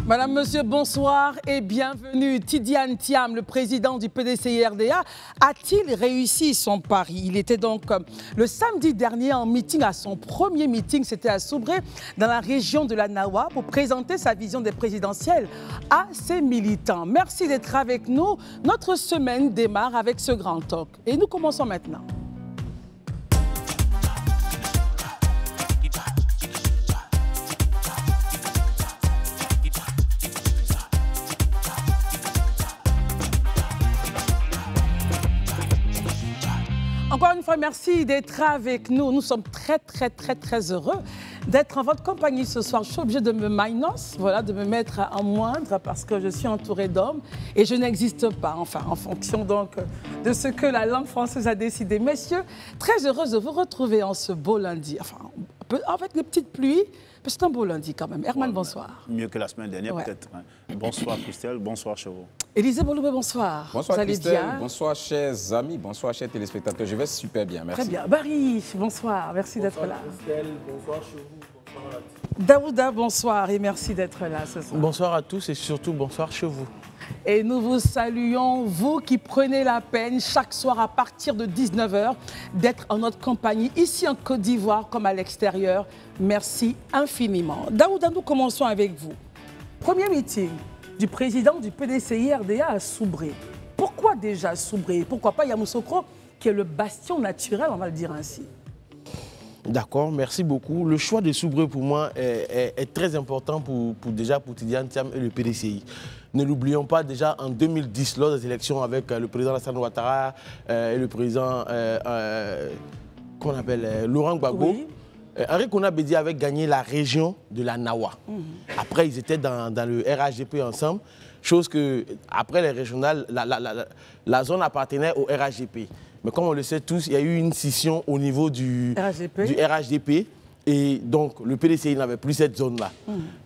Madame, Monsieur, bonsoir et bienvenue. Tidiane Thiam, le président du PDCI-RDA, a-t-il réussi son pari? Il était donc le samedi dernier en meeting, à son premier meeting, c'était à Soubré, dans la région de la Nawa, pour présenter sa vision des présidentielles à ses militants. Merci d'être avec nous. Notre semaine démarre avec ce grand talk. Et nous commençons maintenant. Encore une fois, merci d'être avec nous. Nous sommes très heureux d'être en votre compagnie ce soir. Je suis obligée de me voilà, de me mettre en moindre parce que je suis entourée d'hommes et je n'existe pas, enfin, en fonction donc de ce que la langue française a décidé. Messieurs, très heureuse de vous retrouver en ce beau lundi. Enfin, avec les petites pluies, c'est un beau lundi quand même. Herman, bonsoir. Mieux que la semaine dernière, peut-être. Bonsoir, Christelle. Bonsoir, Chevaux. Élisée Boloubé, bonsoir. Bonsoir, vous allez Christelle. bien? Bonsoir, chers amis. Bonsoir, chers téléspectateurs. Je vais super bien, merci. Très bien. Barry, bonsoir. Merci d'être là. Christelle, bonsoir, Chevaux. Bonsoir à tous. Daouda, bonsoir et merci d'être là ce soir. Bonsoir à tous et surtout bonsoir chez vous. Et nous vous saluons, vous qui prenez la peine chaque soir à partir de 19 h d'être en notre compagnie, ici en Côte d'Ivoire comme à l'extérieur. Merci infiniment. Daouda, nous commençons avec vous. Premier meeting du président du PDCI-RDA à Soubré. Pourquoi déjà Soubré? Pourquoi pas Yamoussoukro, qui est le bastion naturel, on va le dire ainsi? D'accord, merci beaucoup. Le choix de Soubré pour moi est très important pour Tidiane Thiam et le PDCI. Ne l'oublions pas, déjà en 2010, lors des élections avec le président Alassane Ouattara et le président qu'on appelle Laurent Gbagbo, oui. Henri Konan Bédié avait gagné la région de la Nawa. Après, ils étaient dans le RHDP ensemble, chose que, après les régionales, la zone appartenait au RHDP. Mais comme on le sait tous, il y a eu une scission au niveau du RHDP. Et donc, le PDCI n'avait plus cette zone-là.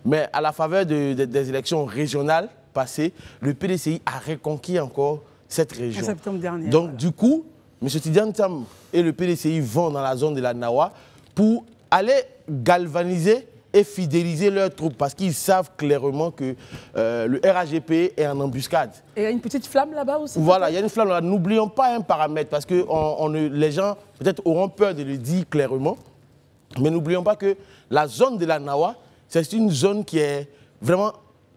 Mais à la faveur des élections régionales passées, le PDCI a reconquis encore cette région. En septembre dernier. Donc, voilà. Du coup, M. Tidiane Thiam et le PDCI vont dans la zone de la Nawa pour aller galvaniser et fidéliser leurs troupes parce qu'ils savent clairement que le RHDP est en embuscade. Et il y a une petite flamme là-bas aussi? Voilà, il y a une flamme là-bas. N'oublions pas un paramètre parce que les gens peut-être auront peur de le dire clairement. Mais n'oublions pas que la zone de la Nawa, c'est une zone qui est vraiment...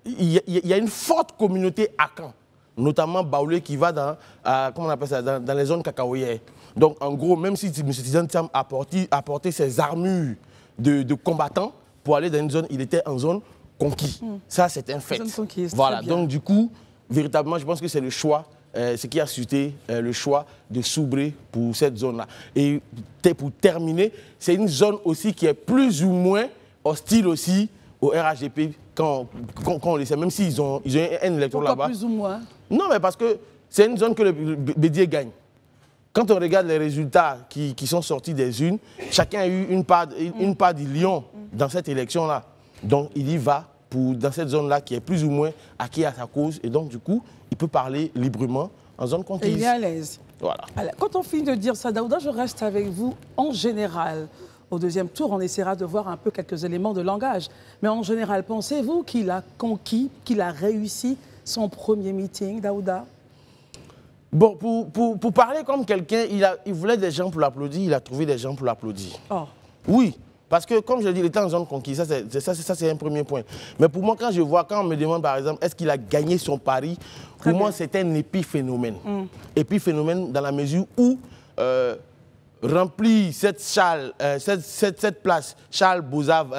Il y a une forte communauté Akan, notamment Baoulé qui va dans, comment on appelle ça, dans les zones cacaoyères. Donc en gros, même si M. Tidiane Thiam a porté ses armures de combattants pour aller dans une zone, il était en zone conquise. Ça, c'est un fait. Zone conquise, voilà, donc du coup, véritablement, je pense que c'est le choix. Ce qui a suscité le choix de Soubré pour cette zone-là. Et pour terminer, c'est une zone aussi qui est plus ou moins hostile aussi au RHDP quand on le sait, même s'ils ont un électorat là-bas. Pourquoi plus ou moins? Non, mais parce que c'est une zone que le Bédié gagne. Quand on regarde les résultats qui sont sortis des urnes, chacun a eu une part du lion dans cette élection-là. Donc il y va dans cette zone-là qui est plus ou moins acquis à sa cause. Et donc, du coup, il peut parler librement en zone conquise. Et il est à l'aise. Voilà. Alors, quand on finit de dire ça, Daouda, je reste avec vous en général. Au deuxième tour, on essaiera de voir un peu quelques éléments de langage. Mais en général, pensez-vous qu'il a conquis, qu'il a réussi son premier meeting, Daouda? Bon, pour parler comme quelqu'un, il voulait des gens pour l'applaudir, il a trouvé des gens pour l'applaudir. Oh. Oui. Parce que, comme je l'ai dit, il était en zone conquise, ça c'est un premier point. Mais pour moi, quand on me demande par exemple, est-ce qu'il a gagné son pari, pour moi, c'est un épiphénomène. Épiphénomène dans la mesure où remplir cette place Charles Bozave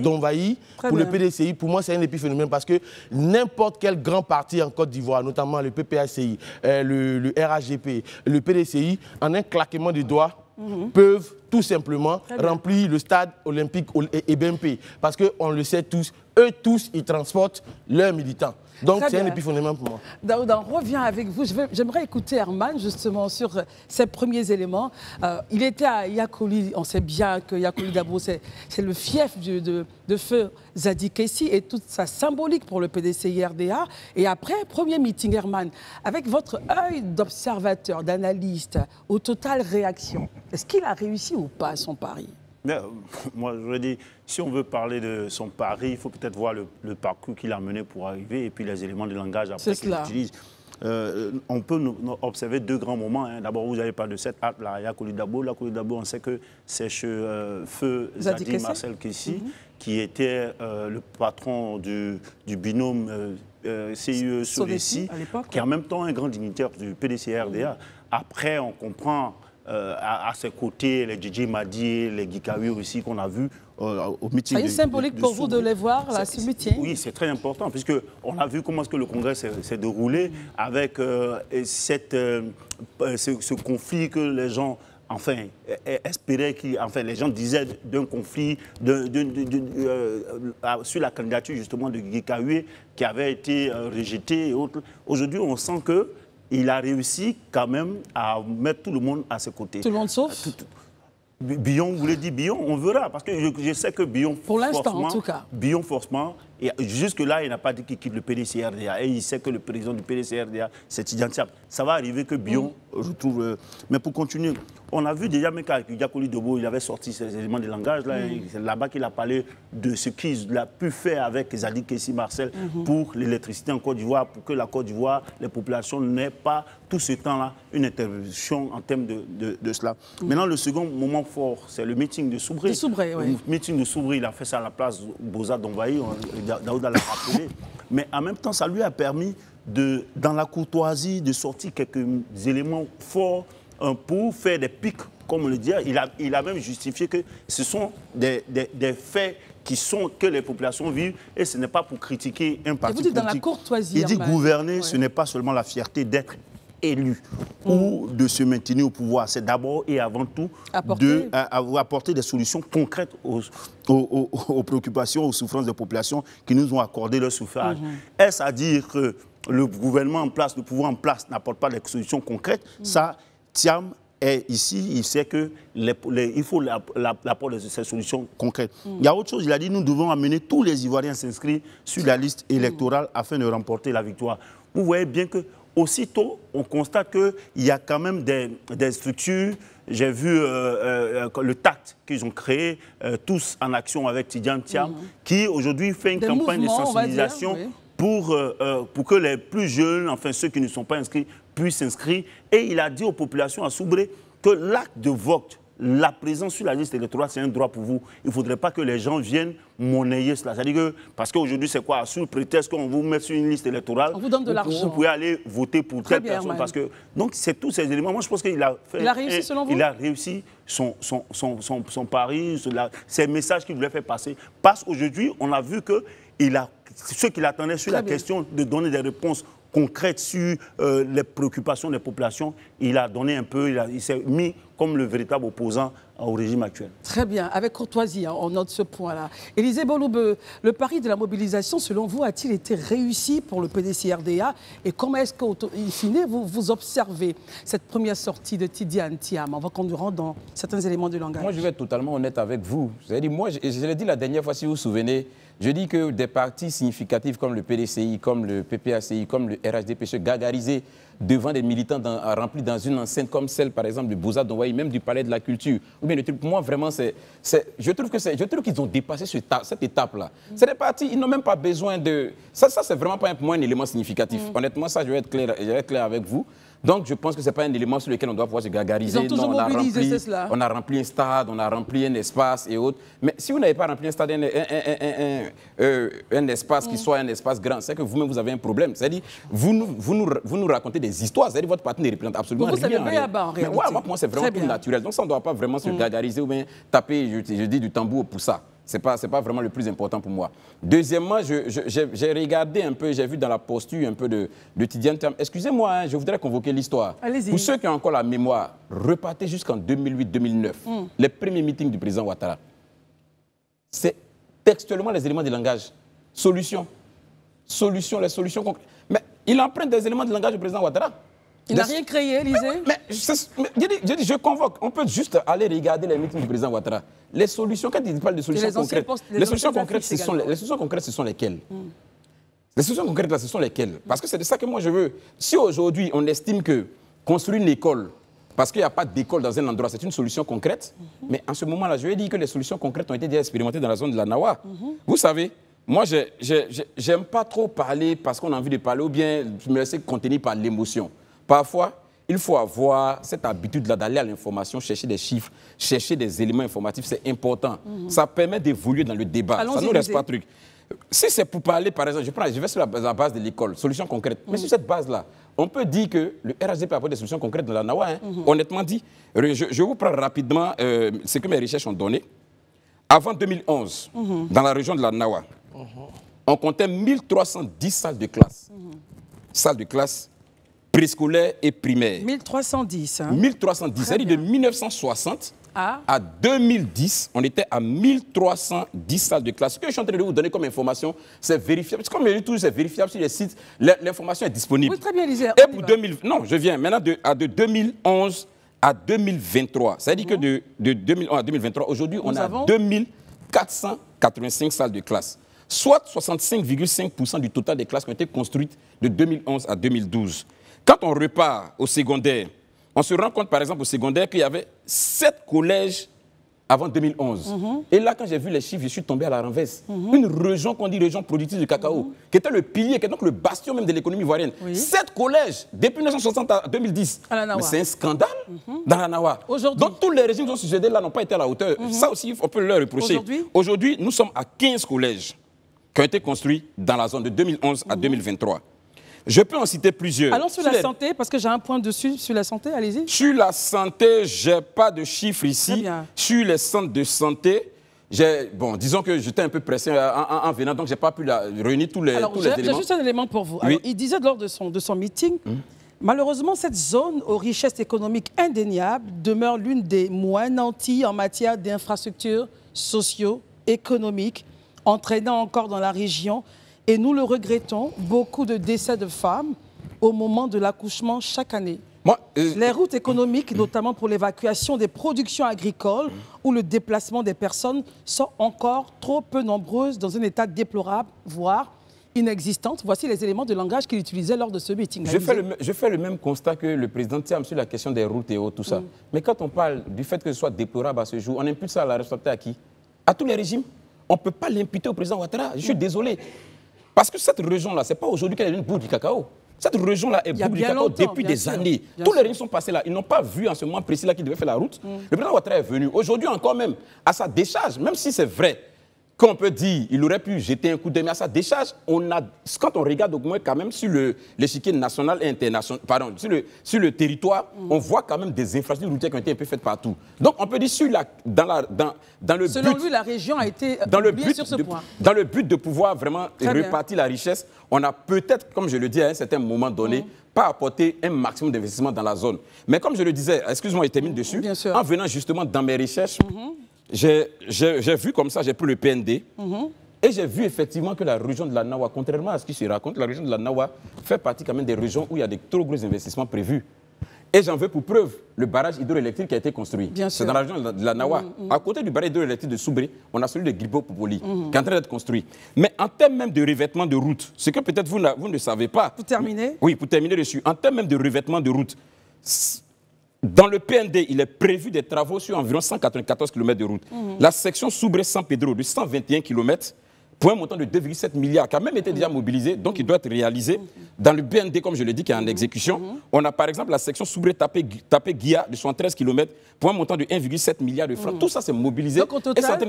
d'Onvaï pour le PDCI, pour moi, c'est un épiphénomène parce que n'importe quel grand parti en Côte d'Ivoire, notamment le PPACI, le RHDP, le PDCI, en un claquement de doigts, peuvent tout simplement remplir le stade olympique et BMP. Parce qu'on le sait tous, eux tous, ils transportent leurs militants. Donc c'est un épiphénomène pour moi. Daouda, on revient avec vous. J'aimerais écouter Herman justement sur ces premiers éléments. Il était à Yakoli, on sait bien que Yakoli Dabo, c'est le fief de feu Zadi Kessi et toute sa symbolique pour le PDCI-RDA. Et après, premier meeting, Herman, avec votre œil d'observateur, d'analyste, au total réaction, est-ce qu'il a réussi ou pas son pari? Mais, moi, je veux dire, si on veut parler de son pari, il faut peut-être voir le parcours qu'il a mené pour arriver et puis les éléments de langage après qu'il utilise. On peut observer deux grands moments. Hein. D'abord, vous avez parlé de cette harpe-là, il y a Kolidabo. La Kolidabo, on sait que c'est chez Feu Zadi Marcel Kessi, qui était le patron du binôme CIE Sovesi, qui est en même temps un grand dignitaire du PDC-RDA. Après, on comprend à ses côtés les DJ Madi, les Gikawi aussi qu'on a vus au meeting. C'est symbolique pour vous de les voir là, ce meeting? Oui, c'est très important puisqu'on a vu comment est-ce que le Congrès s'est déroulé avec ce conflit que les gens espéraient, les gens disaient d'un conflit sur la candidature justement de Gikawi qui avait été rejetée et autres. Aujourd'hui, on sent que il a réussi quand même à mettre tout le monde à ses côtés. Tout le monde sauf Billon, vous voulez dire Billon? On verra, parce que je sais que Billon, pour l'instant en tout cas. Billon, forcément, jusque-là, il n'a pas dit qu'il quitte le PDC-RDA. Et il sait que le président du PDC-RDA, c'est identifiable. Ça va arriver que Billon, je trouve... mais pour continuer, on a vu déjà, même avec Yakoli Dobo, il avait sorti ces éléments de langage. C'est là-bas qu'il a parlé de ce qu'il a pu faire avec Zadi Kessi Marcel pour l'électricité en Côte d'Ivoire, pour que la Côte d'Ivoire, les populations n'aient pas tout ce temps-là une intervention en termes de cela. Maintenant, le second moment fort, c'est le meeting de Soubré. Le meeting de Soubré, il a fait ça à la place Boza d'Envahi. Daouda l'a rappelé, mais en même temps, ça lui a permis, dans la courtoisie, de sortir quelques éléments forts pour faire des pics, comme on le dit. Il a même justifié que ce sont des faits que les populations vivent et ce n'est pas pour critiquer un parti politique. Dans la courtoisie. Il dit gouverner, ce n'est pas seulement la fierté d'être élu ou de se maintenir au pouvoir. C'est d'abord et avant tout apporter des solutions concrètes aux préoccupations, aux souffrances des populations qui nous ont accordé leur suffrage. Est-ce à dire que le gouvernement en place, le pouvoir en place n'apporte pas des solutions concrètes? Ça, Thiam est ici, il sait qu'il faut l'apport de ces solutions concrètes. Il y a autre chose, il a dit nous devons amener tous les Ivoiriens s'inscrire sur la liste électorale afin de remporter la victoire. Vous voyez bien que aussitôt, on constate qu'il y a quand même des structures. J'ai vu le TACT qu'ils ont créé, tous en action avec Tidiane Thiam, qui aujourd'hui fait une campagne de sensibilisation pour que les plus jeunes, enfin ceux qui ne sont pas inscrits, puissent s'inscrire. Et il a dit aux populations à Soubré que l'acte de vote, la présence sur la liste électorale, c'est un droit pour vous. Il ne faudrait pas que les gens viennent monnayer cela. C'est-à-dire que, parce qu'aujourd'hui, c'est quoi? Sous le prétexte qu'on vous met sur une liste électorale, on vous donne de l'argent. Vous pouvez aller voter pour telle personne. Parce que, donc, c'est tous ces éléments. Moi, je pense qu'il a fait... Il a réussi, selon vous? Il a réussi son pari, ces messages qu'il voulait faire passer. Parce qu'aujourd'hui, on a vu que ce qu'il attendait sur la question de donner des réponses concrète sur les préoccupations des populations, il a donné un peu, il s'est mis comme le véritable opposant au régime actuel. Très bien, avec courtoisie, on note ce point-là. Élisée Boloube, le pari de la mobilisation, selon vous, a-t-il été réussi pour le PDC-RDA? Et comment est-ce qu'in fine, vous observez cette première sortie de Tidiane Thiam? On va qu'on rentre dans certains éléments du langage. Moi, je vais être totalement honnête avec vous. Moi, je l'ai dit la dernière fois, si vous vous souvenez, je dis que des partis significatifs comme le PDCI, comme le PPACI, comme le RHDP se gargarisaient devant des militants remplis dans une enceinte comme celle, par exemple, du Boza d'Envahi, même du Palais de la Culture. Ou bien, pour moi, vraiment, je trouve qu'ils ont dépassé cette étape-là. C'est des partis, ils n'ont même pas besoin de... Ça c'est vraiment pas pour moi un élément significatif. Honnêtement, ça, je vais être clair avec vous. Donc, je pense que ce n'est pas un élément sur lequel on doit pouvoir se gargariser. Ils ont toujours mobilisé, c'est cela. On a rempli un stade, on a rempli un espace et autres. Mais si vous n'avez pas rempli un stade, un espace qui soit un espace grand, c'est que vous-même, vous avez un problème. C'est-à-dire, vous nous racontez des histoires. C'est-à-dire, votre parti ne représente absolument rien. Vous, c'est le béaba, en réalité. Ouais, moi, pour moi, c'est vraiment tout naturel. Donc, ça, on ne doit pas vraiment se gargariser ou bien taper, je dis, du tambour pour ça. Ce n'est pas vraiment le plus important pour moi. Deuxièmement, j'ai regardé un peu, j'ai vu dans la posture un peu de Tidiane Thiam. Excusez-moi, hein, je voudrais convoquer l'histoire. Pour ceux qui ont encore la mémoire, repartez jusqu'en 2008-2009, les premiers meetings du président Ouattara. C'est textuellement les éléments de langage. Solution, les solutions concrètes. Mais il emprunte des éléments de langage du président Ouattara. Il n'a rien créé, Élisée. Mais je convoque. On peut juste aller regarder les meetings du président Ouattara. Les solutions, quand il parle de solutions concrètes, les solutions concrètes, ce sont lesquelles? Les solutions concrètes, là, ce sont lesquelles? Parce que c'est de ça que moi je veux. Si aujourd'hui, on estime que construire une école parce qu'il n'y a pas d'école dans un endroit, c'est une solution concrète. Mais en ce moment-là, je vais dire que les solutions concrètes ont été déjà expérimentées dans la zone de la Nawa. Vous savez, moi, j'aime pas trop parler parce qu'on a envie de parler ou bien je me laisse contenir par l'émotion. Parfois, il faut avoir cette habitude-là d'aller à l'information, chercher des chiffres, chercher des éléments informatifs, c'est important. Ça permet d'évoluer dans le débat. Ça ne nous reste pas de truc. Si c'est pour parler, par exemple, je vais sur la base de l'école, solution concrète. Mais sur cette base-là, on peut dire que le RHD peut apporter des solutions concrètes dans la Nawa. Honnêtement dit, je vous prends rapidement ce que mes recherches ont donné. Avant 2011, dans la région de la Nawa, on comptait 1310 salles de classe. Salles de classe préscolaires et primaires. 1310. Hein. 1310. C'est-à-dire de 1960 à 2010, on était à 1310 salles de classe. Ce que je suis en train de vous donner comme information, c'est vérifiable. Comme je dis toujours, c'est vérifiable sur les sites. L'information est disponible. Oui, très bien, Lisée. Et pour 2000, non, je viens maintenant de 2011 à 2023. C'est-à-dire que de 2011 à 2023, aujourd'hui, on a 2485 salles de classe. Soit 65,5% du total des classes qui ont été construites de 2011 à 2012. Quand on repart au secondaire, on se rend compte, par exemple, au secondaire, qu'il y avait 7 collèges avant 2011. Et là, quand j'ai vu les chiffres, je suis tombé à la renverse. Une région qu'on dit région productive du cacao, qui était le pilier, qui est donc le bastion même de l'économie ivoirienne. 7 collèges, depuis 1960 à 2010. Mais c'est un scandale dans la Nawa. Donc, tous les régimes qui ont succédé là n'ont pas été à la hauteur. Ça aussi, on peut leur reprocher. Aujourd'hui, nous sommes à 15 collèges qui ont été construits dans la zone de 2011 à 2023. Je peux en citer plusieurs. Allons sur la santé, parce que j'ai un point dessus sur la santé, allez-y. Sur la santé, je n'ai pas de chiffres ici. Sur les centres de santé, bon, disons que j'étais un peu pressé en venant, donc je n'ai pas pu réunir tous les éléments. J'ai juste un élément pour vous. Alors, il disait lors de son meeting, malheureusement, cette zone aux richesses économiques indéniables demeure l'une des moins nanties en matière d'infrastructures socio-économiques, entraînant encore dans la région, et nous le regrettons, beaucoup de décès de femmes au moment de l'accouchement chaque année. Les routes économiques, notamment pour l'évacuation des productions agricoles ou le déplacement des personnes, sont encore trop peu nombreuses dans un état déplorable, voire inexistante. Voici les éléments de langage qu'il utilisait lors de ce meeting. Je fais le même constat que le président Thiam sur la question des routes et autres, tout ça. Mais quand on parle du fait que ce soit déplorable à ce jour, on impute ça à la responsabilité à qui? À tous les régimes. On ne peut pas l'imputer au président Ouattara. Je suis désolé. Parce que cette région-là, ce n'est pas aujourd'hui qu'elle est une bourre du cacao. Cette région-là est bourre du cacao depuis des années. Tous les régions sont passés là. Ils n'ont pas vu en ce moment précis là qu'ils devaient faire la route. Le président Ouattara est venu. Aujourd'hui encore même, à sa décharge, même si c'est vrai qu'on peut dire il aurait pu jeter un coup d'œil, mais à sa décharge, quand on regarde au moins quand même sur l'échiquier national et international, pardon, sur le territoire, on voit quand même des infrastructures routières qui ont été un peu faites partout. Donc on peut dire dans le Selon lui, la région a été oubliée sur ce point. Dans le but de pouvoir vraiment répartir la richesse, on a peut-être, comme je le dis à un certain moment donné, pas apporté un maximum d'investissement dans la zone. Mais comme je le disais, excuse-moi, je termine dessus, en venant justement dans mes recherches, j'ai vu comme ça, j'ai pris le PND, et j'ai vu effectivement que la région de la Nawa, contrairement à ce qui se raconte, la région de la Nawa fait partie quand même des régions où il y a de trop gros investissements prévus. Et j'en veux pour preuve le barrage hydroélectrique qui a été construit. C'est dans la région de la Nawa. À côté du barrage hydroélectrique de Soubré, on a celui de Gribo-Popoli, qui est en train d'être construit. Mais en termes même de revêtement de route, ce que peut-être vous ne savez pas. Pour terminer. Oui, pour terminer dessus. En termes même de revêtement de route, dans le PND, il est prévu des travaux sur environ 194 km de route. La section Soubré-San Pedro de 121 km, pour un montant de 2,7 milliards, qui a même été déjà mobilisé, donc il doit être réalisé. Dans le BND, comme je l'ai dit, qui est en exécution, on a par exemple la section Soubré-Tapé-Guia de 73 km, pour un montant de 1,7 milliard de francs. Tout ça, c'est mobilisé. Donc, au total,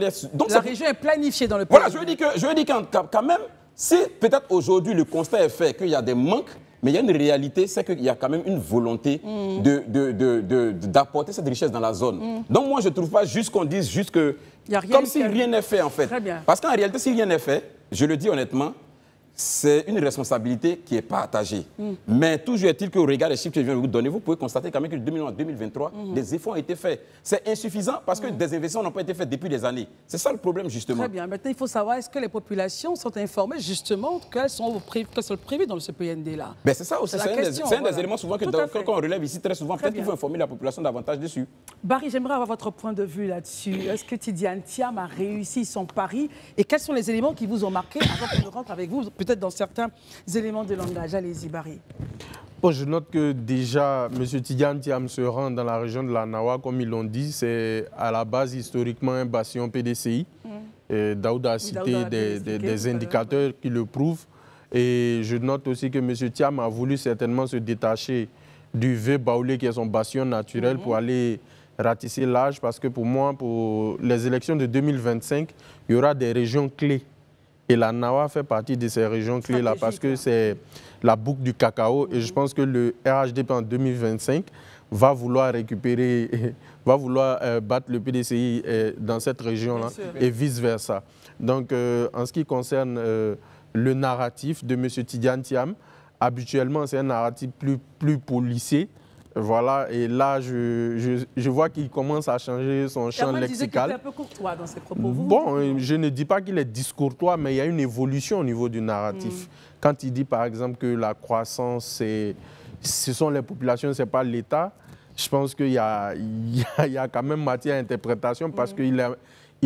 la région est planifiée dans le pays. Voilà, je veux dire quand même, si peut-être aujourd'hui le constat est fait qu'il y a des manques, mais il y a une réalité, c'est qu'il y a quand même une volonté d'apporter cette richesse dans la zone. Donc moi, je ne trouve pas juste qu'on dise juste que... Comme si rien n'est fait, en fait. Parce qu'en réalité, si rien n'est fait, je le dis honnêtement, c'est une responsabilité qui est partagée. Mais toujours est-il qu'au regard des chiffres que je viens de vous donner, vous pouvez constater quand même que de 2001 à 2023, des efforts ont été faits. C'est insuffisant parce que des investissements n'ont pas été faits depuis des années. C'est ça le problème, justement. Très bien. Maintenant, il faut savoir, est-ce que les populations sont informées, justement, qu'elles sont prévues dans ce PND-là? Ben c'est ça aussi. C'est un des éléments souvent que quand on relève ici très souvent. Peut-être qu'il faut informer la population davantage dessus. Barry, j'aimerais avoir votre point de vue là-dessus. Est-ce que Tidiane Thiam a réussi son pari? Et quels sont les éléments qui vous ont marqué avant qu'on ne rentre avec vous peut-être dans certains éléments de langage. Allez-y, Barry. Bon, je note que déjà, M. Tidiane Thiam se rend dans la région de la Nawa, comme ils l'ont dit. C'est à la base historiquement un bastion PDCI. Daouda a cité des indicateurs qui le prouvent. Et je note aussi que M. Thiam a voulu certainement se détacher du V Baoulé, qui est son bastion naturel, pour aller ratisser l'âge. Parce que pour moi, pour les élections de 2025, il y aura des régions clés. Et la Nawa fait partie de ces régions clés-là parce que c'est la boucle du cacao. Et je pense que le RHDP en 2025 va vouloir récupérer, va vouloir battre le PDCI dans cette région-là et vice-versa. Donc, en ce qui concerne le narratif de M. Tidiane Thiam, habituellement, c'est un narratif plus policier. Voilà, et là, je vois qu'il commence à changer son champ lexical. Disait qu'il était un peu courtois dans ses propos. Bon, je ne dis pas qu'il est discourtois, mais il y a une évolution au niveau du narratif. Quand il dit, par exemple, que la croissance, ce sont les populations, ce n'est pas l'État, je pense qu'il y a quand même matière à interprétation parce qu'il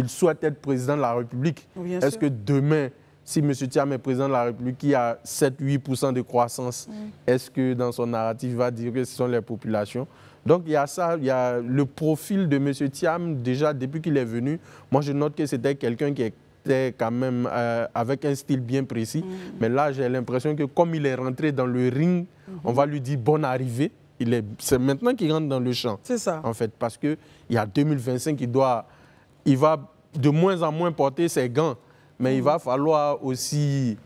souhaite être président de la République. Est-ce que demain, si M. Thiam est président de la République, qui a 7-8% de croissance, est-ce que dans son narratif, il va dire que ce sont les populations? Donc il y a ça, il y a le profil de M. Thiam, déjà depuis qu'il est venu. Moi, je note que c'était quelqu'un qui était quand même avec un style bien précis. Mais là, j'ai l'impression que comme il est rentré dans le ring, on va lui dire bonne arrivée. C'est maintenant qu'il rentre dans le champ. C'est ça. En fait, parce qu'il y a 2025, il va de moins en moins porter ses gants. Mais il va falloir aussi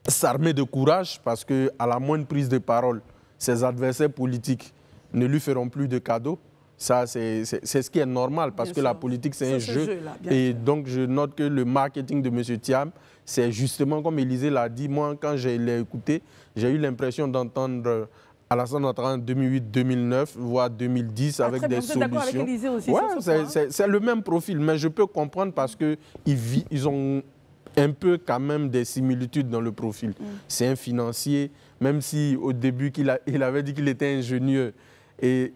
s'armer de courage parce qu'à la moindre prise de parole, ses adversaires politiques ne lui feront plus de cadeaux. Ça, c'est ce qui est normal parce que la politique, c'est un jeu. Et donc, je note que le marketing de M. Thiam, c'est justement comme Élisée l'a dit. Moi, quand je l'ai écouté, j'ai eu l'impression d'entendre Alassane Ouattara en 2008-2009, voire 2010, avec des solutions. Vous êtes d'accord avec Élisée aussi sur ce point? C'est le même profil, mais je peux comprendre parce qu'ils ont un peu quand même des similitudes dans le profil. C'est un financier, même si au début il avait dit qu'il était ingénieur. Et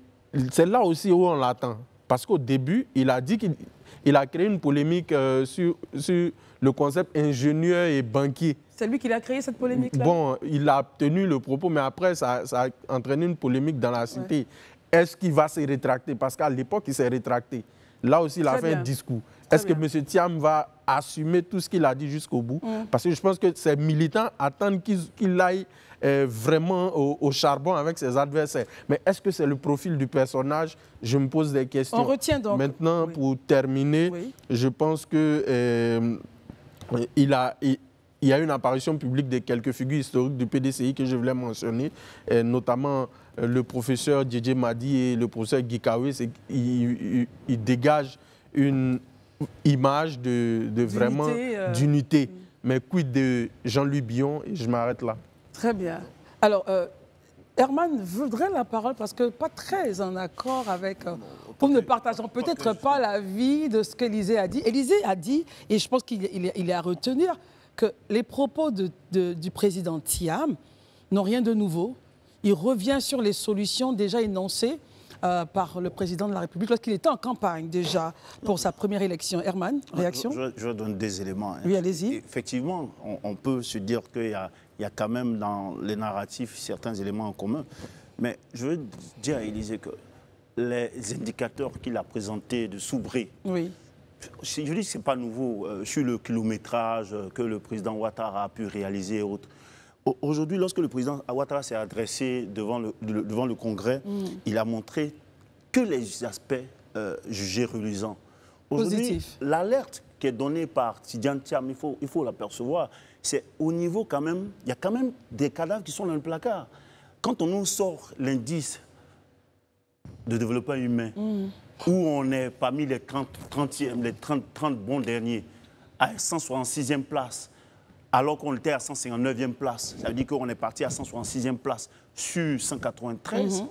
c'est là aussi où on l'attend. Parce qu'au début, il a dit qu'il a créé une polémique sur le concept ingénieur et banquier. C'est lui qui a créé cette polémique-là? Bon, il a tenu le propos, mais après, ça a entraîné une polémique dans la cité. Est-ce qu'il va se rétracter? Parce qu'à l'époque, il s'est rétracté. Là aussi, il a fait un discours. Est-ce que M. Thiam va assumer tout ce qu'il a dit jusqu'au bout? Parce que je pense que ces militants attendent qu'il aille vraiment au charbon avec ses adversaires. Mais est-ce que c'est le profil du personnage? Je me pose des questions. On retient donc. Maintenant, pour terminer, je pense que il y a une apparition publique de quelques figures historiques du PDCI que je voulais mentionner, notamment le professeur Djedje Madi et le professeur Guikawe. Ils dégagent une image vraiment d'unité. Mais quid de Jean-Louis Billon? Et je m'arrête là. Très bien. Alors, Herman voudrait la parole parce que pas très en accord avec... Nous ne partageons peut-être pas l'avis de ce qu'Élisée a dit. Élisée a dit, et je pense qu'il est à retenir, que les propos du président Thiam n'ont rien de nouveau. Il revient sur les solutions déjà énoncées par le président de la République lorsqu'il était en campagne déjà pour sa première élection. Herman, réaction? Je donne des éléments. Oui, allez-y. Effectivement, on peut se dire qu'il y a quand même dans les narratifs certains éléments en commun. Mais je veux dire à Élisée que les indicateurs qu'il a présentés de Soubré, je dis que ce n'est pas nouveau sur le kilométrage que le président Ouattara a pu réaliser et autres. Aujourd'hui, lorsque le président Ouattara s'est adressé devant le Congrès, il a montré que les aspects jugés reluisants. Aujourd'hui, l'alerte qui est donnée par Tidiane Thiam, il faut l'apercevoir, c'est au niveau quand même, il y a quand même des cadavres qui sont dans le placard. Quand on nous sort l'indice de développement humain, où on est parmi les 30 bons derniers, à 166e place, alors qu'on était à 159e place. Ça veut dire qu'on est parti à 166e place sur 193.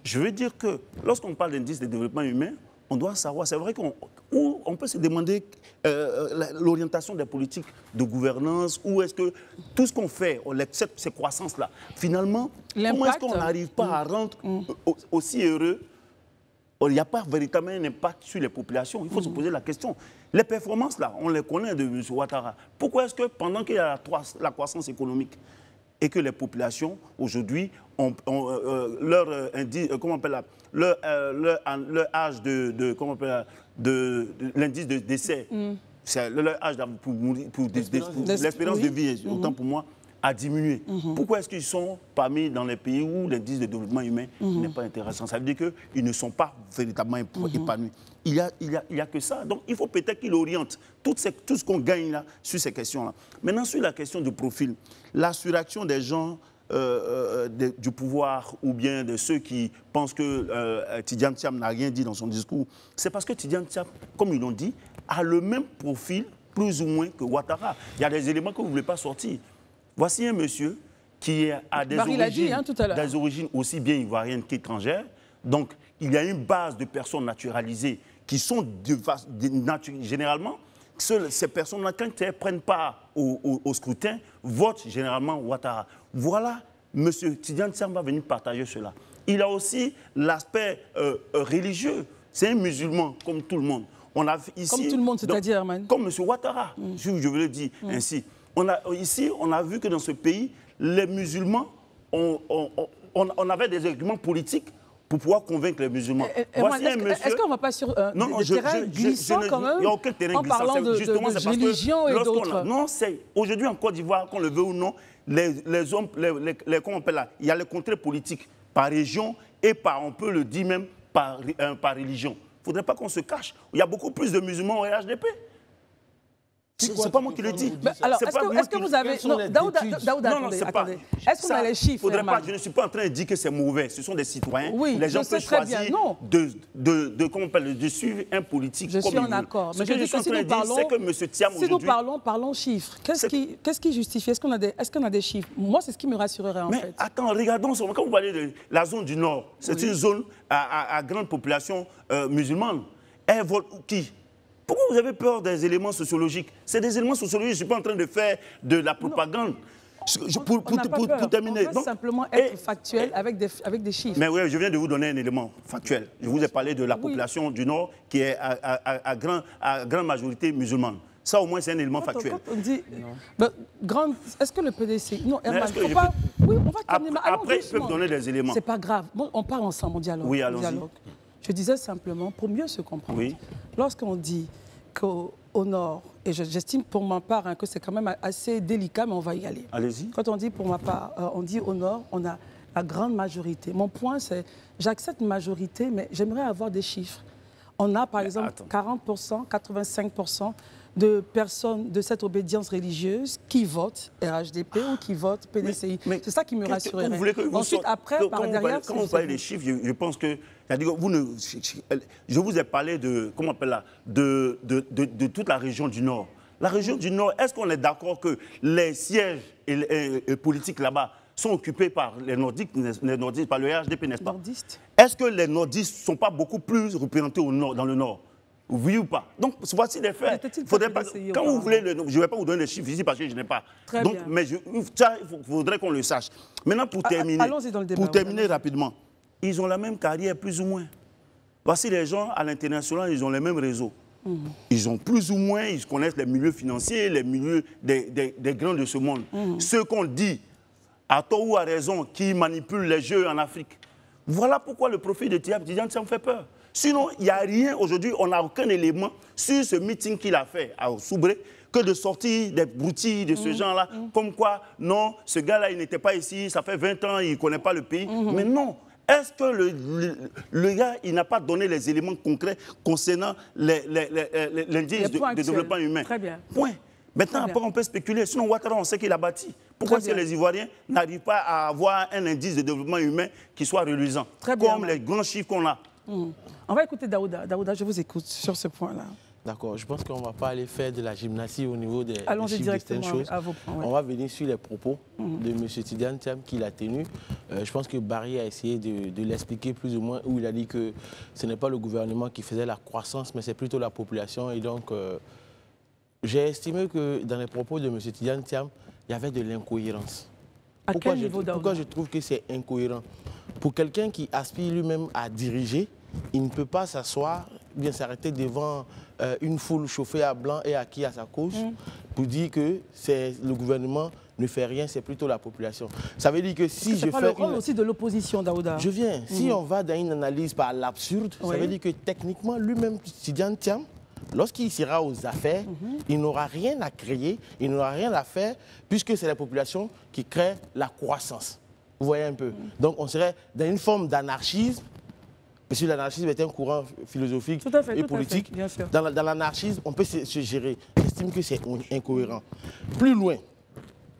Je veux dire que lorsqu'on parle d'indice de développement humain, on doit savoir, c'est vrai qu'on peut se demander l'orientation des politiques de gouvernance, où est-ce que tout ce qu'on fait, ces croissances-là, finalement, comment est-ce qu'on n'arrive pas à rendre aussi heureux il n'y a pas véritablement un impact sur les populations. Il faut se poser la question. Les performances, là, on les connaît de M. Ouattara. Pourquoi est-ce que pendant qu'il y a la croissance économique et que les populations, aujourd'hui, leur âge de l'indice de décès, c'est leur âge pour l'espérance de vie, autant pour moi, a diminué. Pourquoi est-ce qu'ils sont parmi dans les pays où l'indice de développement humain n'est pas intéressant? Ça veut dire qu'ils ne sont pas véritablement épanouis. Il y a que ça. Donc il faut peut-être qu'il oriente tout ce qu'on gagne là sur ces questions-là. Maintenant, sur la question du profil, la surréaction des gens du pouvoir ou bien de ceux qui pensent que Tidiane Thiam n'a rien dit dans son discours, c'est parce que Tidiane Thiam, comme ils l'ont dit, a le même profil plus ou moins que Ouattara. Il y a des éléments que vous ne voulez pas sortir. Voici un monsieur qui a des origines aussi bien ivoiriennes qu'étrangères. Donc, il y a une base de personnes naturalisées qui sont généralement, ces personnes-là, quand elles ne prennent pas au scrutin, votent généralement Ouattara. Voilà, M. Tidiane Thiam va venir partager cela. Il a aussi l'aspect religieux. C'est un musulman, comme tout le monde. On a ici, comme tout le monde, c'est-à-dire, comme M. Ouattara, je veux le dire ainsi. Ici, on a vu que dans ce pays, les musulmans, on avait des arguments politiques pour pouvoir convaincre les musulmans. Est-ce qu'on ne va pas sur des terrains glissants quand même? Il n'y a aucun terrain glissant. En parlant de religion et d'autres. Non, c'est aujourd'hui en Côte d'Ivoire, qu'on le veut ou non, les hommes, comment on appelle là, il y a les contrées politiques par région et par, on peut le dire même, par religion. Il ne faudrait pas qu'on se cache. Il y a beaucoup plus de musulmans au RHDP. C'est pas moi qui le dis. Alors, est-ce que vous avez... Non, Daouda, attendez. Est-ce qu'on a les chiffres? Je ne suis pas en train de dire que c'est mauvais. Ce sont des citoyens. Oui, les gens peuvent choisir de suivre un politique. Je suis en accord. Mais ce que je suis en train de dire, c'est que M. Thiam aujourd'hui... Si nous parlons chiffres, qu'est-ce qui justifie? Est-ce qu'on a des chiffres? Moi, c'est ce qui me rassurerait en fait. Mais attends, regardons, quand vous parlez de la zone du Nord, c'est une zone à grande population musulmane. Elle vote qui? Pourquoi vous avez peur des éléments sociologiques? C'est des éléments sociologiques, je ne suis pas en train de faire de la propagande. Pour terminer. On veut simplement être factuel avec des chiffres. Mais oui, je viens de vous donner un élément factuel. Je vous ai parlé de la population du Nord qui est à grande majorité musulmane. Ça, au moins, c'est un élément factuel. Quand on dit... Est-ce que le PDC... Non, Herman, oui, on va terminer. Après, je peux vous donner des éléments. C'est pas grave. Bon, on parle ensemble, on dialogue. Oui, allons-y. Je disais simplement, pour mieux se comprendre, lorsqu'on dit qu'au Nord, et j'estime pour ma part que c'est quand même assez délicat, mais on va y aller. Allez-y. Quand on dit pour ma part, on dit au Nord, on a la grande majorité. Mon point, c'est, j'accepte une majorité, mais j'aimerais avoir des chiffres. On a par exemple 40%, 85% de personnes de cette obédience religieuse qui votent RHDP ou qui votent PDCI. C'est ça qui me rassurerait. Ensuite, après, par derrière... Quand vous parlez des chiffres, je pense que... Je vous ai parlé de, comment on appelle là, de toute la région du Nord. La région du Nord, est-ce qu'on est d'accord que les sièges politiques là-bas sont occupés par les Nordiques, par le RHDP, n'est-ce pas? Est-ce que les Nordistes ne sont pas beaucoup plus représentés au Nord, dans le Nord? Oui ou pas? Donc, voici les faits. Faudrait pas, quand vous voulez, je ne vais pas vous donner les chiffres ici parce que je n'ai pas. Donc, mais il faudrait qu'on le sache. Maintenant, pour terminer rapidement, ils ont la même carrière, plus ou moins. Voici les gens à l'international, ils ont les mêmes réseaux. Ils ont plus ou moins, ils connaissent les milieux financiers, les milieux des grands de ce monde. Ceux qu'on dit, à tort ou à raison, qui manipulent les jeux en Afrique. Voilà pourquoi le profil de Tidiane Thiam fait peur. Sinon, il n'y a rien aujourd'hui, on n'a aucun élément sur ce meeting qu'il a fait à Soubré que de sortir des broutilles de ce genre-là, comme quoi, non, ce gars-là, il n'était pas ici, ça fait 20 ans, il ne connaît pas le pays. Mais non, est-ce que le gars, il n'a pas donné les éléments concrets concernant l'indice de développement humain? Très bien. Point. Maintenant, après, on peut spéculer. Sinon, Ouattara, on sait qu'il a bâti. Pourquoi est-ce que les Ivoiriens n'arrivent pas à avoir un indice de développement humain qui soit reluisant, comme les grands chiffres qu'on a? On va écouter Daouda. Daouda, je vous écoute sur ce point-là. D'accord, je pense qu'on ne va pas aller faire de la gymnastie au niveau des Allons-y directement choses. À vos points. On va venir sur les propos de M. Tidiane Thiam qu'il a tenus. Je pense que Barry a essayé de l'expliquer plus ou moins, où il a dit que ce n'est pas le gouvernement qui faisait la croissance, mais c'est plutôt la population. Et donc, j'ai estimé que dans les propos de M. Tidiane Thiam, il y avait de l'incohérence. À quel niveau, Daouda? Pourquoi je trouve que c'est incohérent? Pour quelqu'un qui aspire lui-même à diriger, il ne peut pas s'asseoir, bien s'arrêter devant une foule chauffée à blanc et acquis à sa cause pour dire que le gouvernement ne fait rien, c'est plutôt la population. Ça veut dire que si je fais le rôle aussi de l'opposition, Daouda. Je viens. Si on va dans une analyse par l'absurde, ça veut dire que techniquement, lui-même, Tidiane Thiam, lorsqu'il sera aux affaires, il n'aura rien à créer, il n'aura rien à faire, puisque c'est la population qui crée la croissance. Vous voyez un peu. Donc on serait dans une forme d'anarchisme, parce que l'anarchisme est un courant philosophique et politique. Bien sûr. Dans l'anarchisme, on peut se gérer. J'estime que c'est incohérent. Plus loin,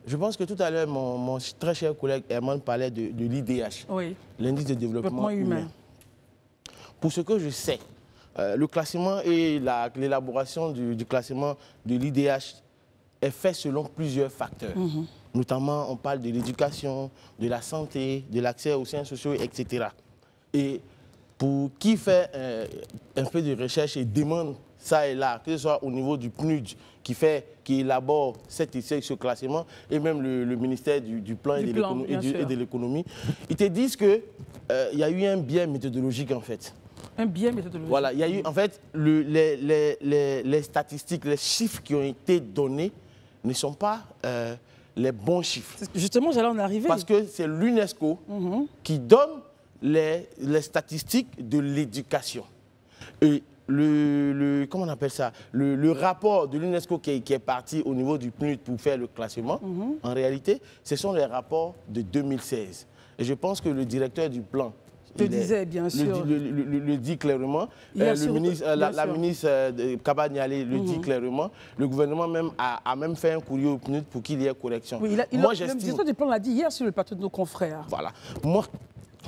je pense que tout à l'heure, mon très cher collègue Herman parlait de l'IDH, l'indice de développement humain. Pour ce que je sais, le classement et l'élaboration du classement de l'IDH est fait selon plusieurs facteurs. Notamment, on parle de l'éducation, de la santé, de l'accès aux soins sociaux, etc. Et pour qui fait un peu de recherche et demande ça et là, que ce soit au niveau du PNUD qui élabore ce classement, et même le ministère du Plan et de l'économie, ils te disent qu'il y a eu un biais méthodologique en fait. Un biais méthodologique. Voilà, il y a eu en fait les statistiques, les chiffres qui ont été donnés ne sont pas les bons chiffres. Justement, j'allais en arriver. Parce que c'est l'UNESCO qui donne les statistiques de l'éducation. Et comment on appelle ça, le rapport de l'UNESCO qui est parti au niveau du PNUD pour faire le classement, en réalité, ce sont les rapports de 2016. Et je pense que le directeur du plan le dit clairement, la ministre Kaba Nialé le dit clairement, le gouvernement même a même fait un courrier au PNUD pour qu'il y ait correction. Oui, le directeur du plan l'a dit hier sur le plateau de nos confrères. Voilà.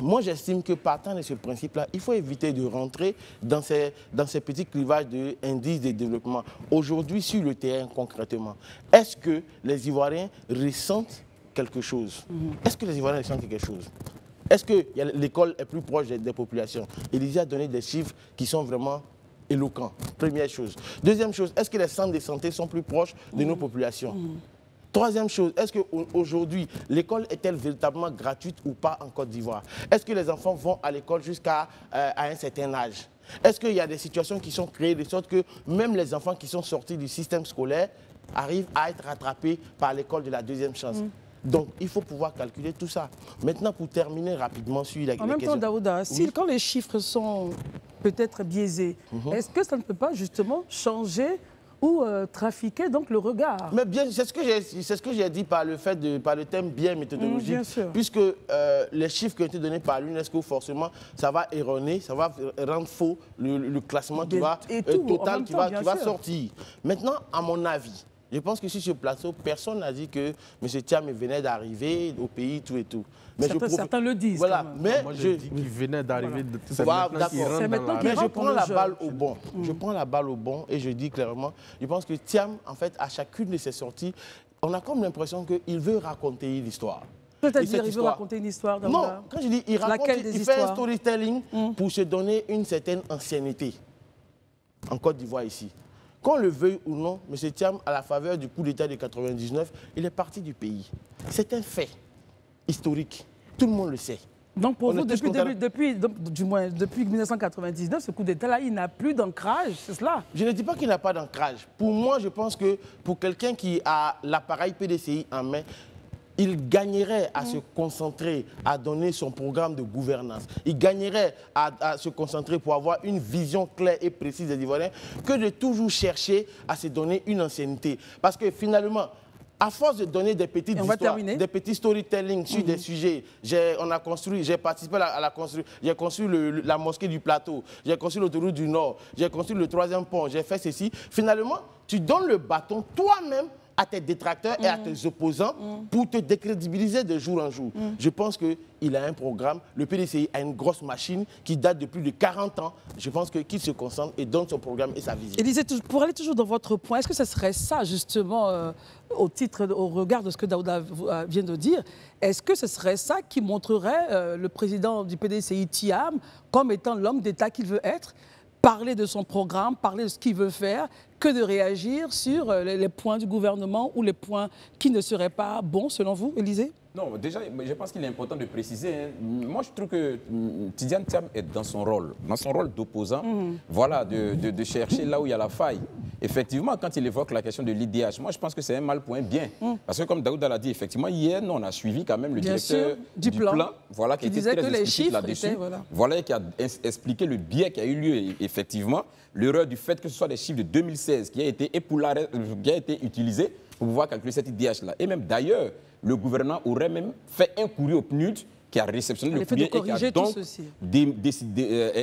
Moi, j'estime que partant de ce principe-là, il faut éviter de rentrer dans ces petits clivages d'indices de développement. Aujourd'hui, sur le terrain, concrètement, est-ce que les Ivoiriens ressentent quelque chose? Est-ce que les Ivoiriens ressentent quelque chose? Est-ce que l'école est plus proche des populations? Il a donné des chiffres qui sont vraiment éloquents. Première chose. Deuxième chose, est-ce que les centres de santé sont plus proches de nos populations? Troisième chose, est-ce qu'aujourd'hui, l'école est-elle véritablement gratuite ou pas en Côte d'Ivoire? Est-ce que les enfants vont à l'école jusqu'à un certain âge? Est-ce qu'il y a des situations qui sont créées de sorte que même les enfants qui sont sortis du système scolaire arrivent à être rattrapés par l'école de la deuxième chance? Donc, il faut pouvoir calculer tout ça. Maintenant, pour terminer rapidement sur la question... En même temps, Daouda, quand les chiffres sont peut-être biaisés, est-ce que ça ne peut pas justement changer ou trafiquer donc le regard? Mais bien, c'est ce que j'ai dit par le thème bien méthodologique. Bien sûr. Puisque les chiffres qui ont été donnés par l'UNESCO, forcément, ça va erroner, ça va rendre faux le classement total qui va sortir. Maintenant, à mon avis, je pense que sur ce plateau, personne n'a dit que M. Thiam venait d'arriver au pays, tout et tout. Mais certains le disent. Voilà. Mais moi, je dis qu'il venait d'arriver. Voilà. C'est maintenant qu'il mais je prends la balle au bon. Je prends la balle au bon et je dis clairement, je pense que Thiam, en fait, à chacune de ses sorties, on a comme l'impression qu'il veut raconter une histoire. C'est-à-dire qu'il veut raconter une histoire? Non, quand je dis il raconte, il fait un storytelling pour se donner une certaine ancienneté en Côte d'Ivoire ici. Qu'on le veuille ou non, M. Thiam, à la faveur du coup d'État de 99, il est parti du pays. C'est un fait historique. Tout le monde le sait. Donc pour vous, depuis 1999, ce coup d'État-là, il n'a plus d'ancrage, c'est cela? Je ne dis pas qu'il n'a pas d'ancrage. Pour moi, je pense que pour quelqu'un qui a l'appareil PDCI en main, il gagnerait à se concentrer, à donner son programme de gouvernance. Il gagnerait à se concentrer pour avoir une vision claire et précise des Ivoiriens que de toujours chercher à se donner une ancienneté. Parce que finalement, à force de donner des petites histoires, des petits storytelling sur des sujets, j'ai participé à la construction, j'ai construit la mosquée du plateau, j'ai construit l'autoroute du Nord, j'ai construit le 3e pont, j'ai fait ceci. Finalement, tu donnes le bâton toi-même à tes détracteurs et à tes opposants pour te décrédibiliser de jour en jour. Je pense qu'il a un programme, le PDCI a une grosse machine qui date de plus de 40 ans. Je pense qu'il se concentre et donne son programme et sa vision. Élisée, pour aller toujours dans votre point, est-ce que ce serait ça justement, au regard de ce que Daouda vient de dire, est-ce que ce serait ça qui montrerait le président du PDCI, Thiam, comme étant l'homme d'État qu'il veut être? Parler de son programme, parler de ce qu'il veut faire, que de réagir sur les points du gouvernement ou les points qui ne seraient pas bons, selon vous, Élisée? Non, déjà, je pense qu'il est important de préciser. Moi, je trouve que Tidiane Thiam est dans son rôle d'opposant, voilà, de chercher là où il y a la faille. Effectivement, quand il évoque la question de l'IDH, moi, je pense que c'est un mal pour un bien. Parce que, comme Daouda l'a dit, effectivement, hier, nous, on a suivi quand même le directeur du plan, voilà, qui était très explicite là-dessus. Voilà, qui a expliqué le biais qui a eu lieu, effectivement, l'erreur du fait que ce soit des chiffres de 2016 qui a été utilisé pour pouvoir calculer cette IDH-là. Et même d'ailleurs, le gouvernement aurait même fait un courrier au PNUD qui a réceptionné le courrier et qui a donc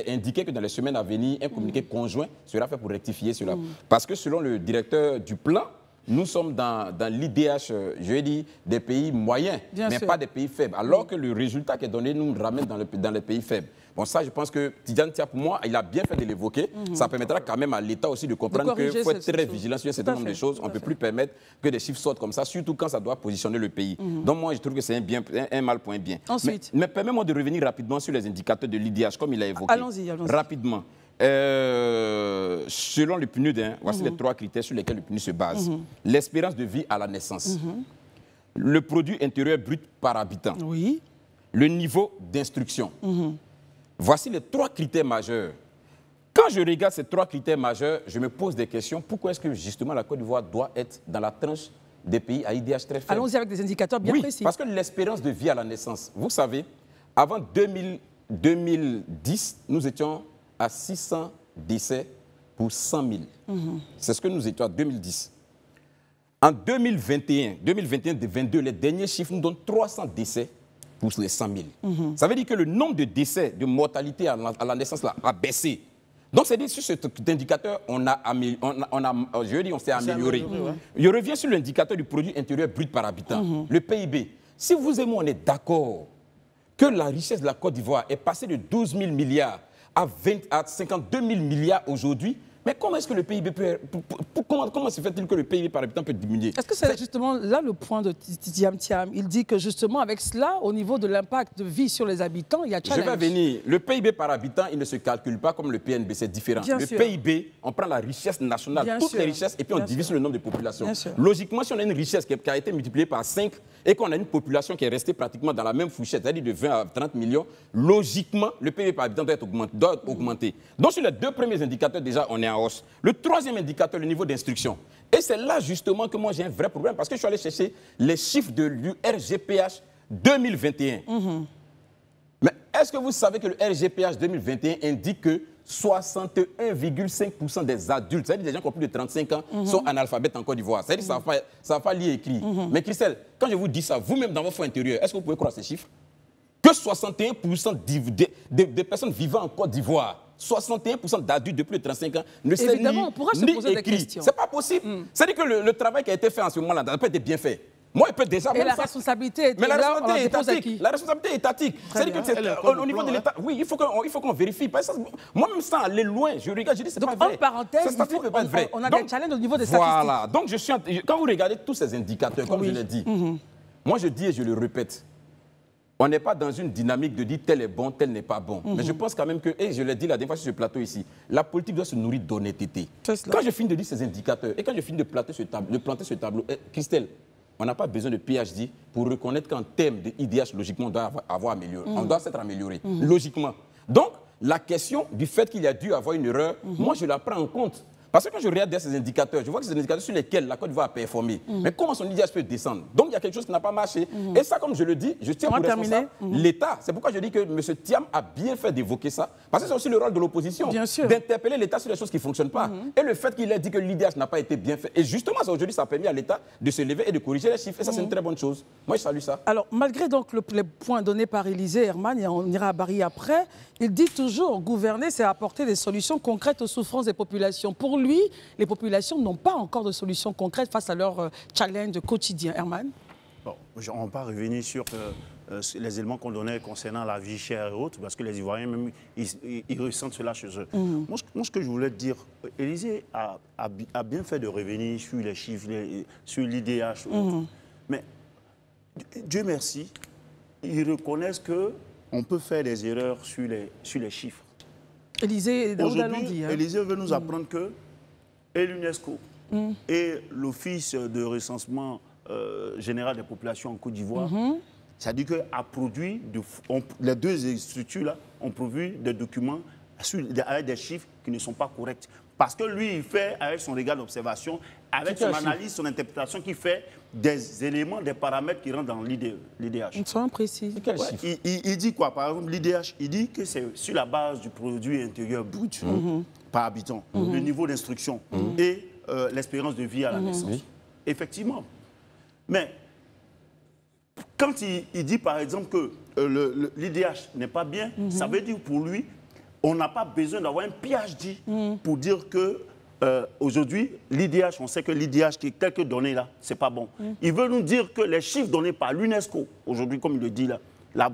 indiqué que dans les semaines à venir, un communiqué conjoint sera fait pour rectifier cela. Parce que selon le directeur du plan, nous sommes dans l'IDH, je vais dire, des pays moyens, mais pas des pays faibles. Alors que le résultat qui est donné nous ramène dans les pays faibles. Bon, ça, je pense que Tidiane Thiam, pour moi, il a bien fait de l'évoquer. Ça permettra quand même à l'État aussi de comprendre qu'il faut être très vigilant sur un certain nombre de choses. On ne peut plus permettre que des chiffres sortent comme ça, surtout quand ça doit positionner le pays. Donc moi, je trouve que c'est un mal pour un bien. Ensuite. Mais permets-moi de revenir rapidement sur les indicateurs de l'IDH, comme il a évoqué. Allons-y. Rapidement. Selon le PNUD, voici les 3 critères sur lesquels le PNUD se base. L'espérance de vie à la naissance. Le produit intérieur brut par habitant. Oui. Le niveau d'instruction. Voici les 3 critères majeurs. Quand je regarde ces 3 critères majeurs, je me pose des questions. Pourquoi est-ce que justement la Côte d'Ivoire doit être dans la tranche des pays à IDH très faible? Allons-y avec des indicateurs bien précis. Parce que l'espérance de vie à la naissance, vous savez, avant 2010, nous étions à 600 décès pour 100 000. C'est ce que nous étions en 2010. En 2021-2022, les derniers chiffres nous donnent 300 décès pour les 100 000. Ça veut dire que le nombre de décès, de mortalité à la naissance là, a baissé. Donc, c'est-à-dire sur cet indicateur, on s'est amélioré. Je reviens sur l'indicateur du produit intérieur brut par habitant, le PIB. Si vous et moi, on est d'accord que la richesse de la Côte d'Ivoire est passée de 12 000 milliards à 52 000 milliards aujourd'hui, mais comment est-ce que le PIB peut... Comment se fait-il que le PIB par habitant peut diminuer? Est-ce que c'est justement là le point de Tidiane Thiam? Il dit que justement avec cela, au niveau de l'impact de vie sur les habitants, il y a challenge. Je vais venir. Le PIB par habitant, il ne se calcule pas comme le PNB, c'est différent. PIB, on prend la richesse nationale, toutes les richesses, et puis on divise le nombre de populations. Logiquement, si on a une richesse qui a été multipliée par 5 et qu'on a une population qui est restée pratiquement dans la même fourchette, c'est-à-dire de 20 à 30 millions, logiquement, le PIB par habitant doit augmenter. Donc sur les 2 premiers indicateurs, déjà, on est en hausse. Le 3e indicateur, le niveau d'instruction. Et c'est là justement que moi j'ai un vrai problème parce que je suis allé chercher les chiffres de l'URGPH 2021. Mais est-ce que vous savez que le RGPH 2021 indique que 61,5% des adultes, c'est-à-dire des gens qui ont plus de 35 ans, sont analphabètes en Côte d'Ivoire. C'est-à-dire que ça ne va pas lire écrit. Mais Christelle, quand je vous dis ça, vous-même dans votre fond intérieur, est-ce que vous pouvez croire ces chiffres? Que 61% des personnes vivant en Côte d'Ivoire, 61% d'adultes de plus de 35 ans ne savent ni écrit. Ce n'est pas possible. C'est-à-dire que le travail qui a été fait en ce moment-là n'a pas été bien fait. Moi, il peut déjà... Et la responsabilité est étatique. La responsabilité est étatique. C'est-à-dire qu'au niveau de l'État, oui, il faut qu'on vérifie. Moi-même, sans aller loin, je regarde, je dis, c'est pas vrai. Donc, en parenthèse, on a des challenges au niveau des statistiques. Voilà. Donc, quand vous regardez tous ces indicateurs, comme je l'ai dit, moi, je dis et je le répète, on n'est pas dans une dynamique de dire tel est bon, tel n'est pas bon. Mais je pense quand même que, et je l'ai dit la dernière fois sur ce plateau ici, la politique doit se nourrir d'honnêteté. Quand je finis de dire ces indicateurs et quand je finis de planter ce tableau, Christelle, on n'a pas besoin de PhD pour reconnaître qu'en termes de IDH, logiquement, on doit avoir amélioré. On doit s'être amélioré, logiquement. Donc, la question du fait qu'il y a dû avoir une erreur, moi, je la prends en compte. Parce que quand je regarde ces indicateurs, je vois que c'est des indicateurs sur lesquels la Côte d'Ivoire a performé. Mais comment son IDH peut descendre? Donc il y a quelque chose qui n'a pas marché. Et ça, comme je le dis, je tiens pour responsable l'État. C'est pourquoi je dis que M. Thiam a bien fait d'évoquer ça. Parce que c'est aussi le rôle de l'opposition, d'interpeller l'État sur les choses qui ne fonctionnent pas. Et le fait qu'il ait dit que l'IDH n'a pas été bien fait. Et justement, aujourd'hui, ça a permis à l'État de se lever et de corriger les chiffres. Et ça, c'est une très bonne chose. Moi, je salue ça. Alors, malgré donc les points donnés par Élisée Herman, et on ira à Barry après, il dit toujours gouverner, c'est apporter des solutions concrètes aux souffrances des populations. Pour lui, les populations n'ont pas encore de solutions concrètes face à leurs challenges quotidiens. Herman? Bon, on ne va pas revenir sur les éléments qu'on donnait concernant la vie chère et autres, parce que les Ivoiriens, même, ils ressentent cela chez eux. Moi, ce que je voulais dire, Élisée a bien fait de revenir sur les chiffres, sur l'IDH. Mais Dieu merci, ils reconnaissent qu'on peut faire des erreurs sur les chiffres. Élisée, aujourd'hui, Élisée veut nous apprendre que et l'UNESCO et l'Office de recensement général des populations en Côte d'Ivoire, c'est-à-dire les deux structures-là ont produit des documents avec des chiffres qui ne sont pas corrects. Parce que lui, il fait, avec son regard d'observation, avec son analyse, son interprétation, qui fait des éléments, des paramètres qui rentrent dans l'IDH. Ils sont précis. Il dit quoi? Par exemple, l'IDH, il dit que c'est sur la base du produit intérieur brut par habitant, le niveau d'instruction et l'espérance de vie à la naissance. Effectivement. Mais quand il dit, par exemple, que l'IDH n'est pas bien, ça veut dire pour lui, on n'a pas besoin d'avoir un PhD pour dire que aujourd'hui, l'IDH, on sait que l'IDH qui est quelques données là, c'est pas bon. Il veut nous dire que les chiffres donnés par l'UNESCO, aujourd'hui, comme il le dit là,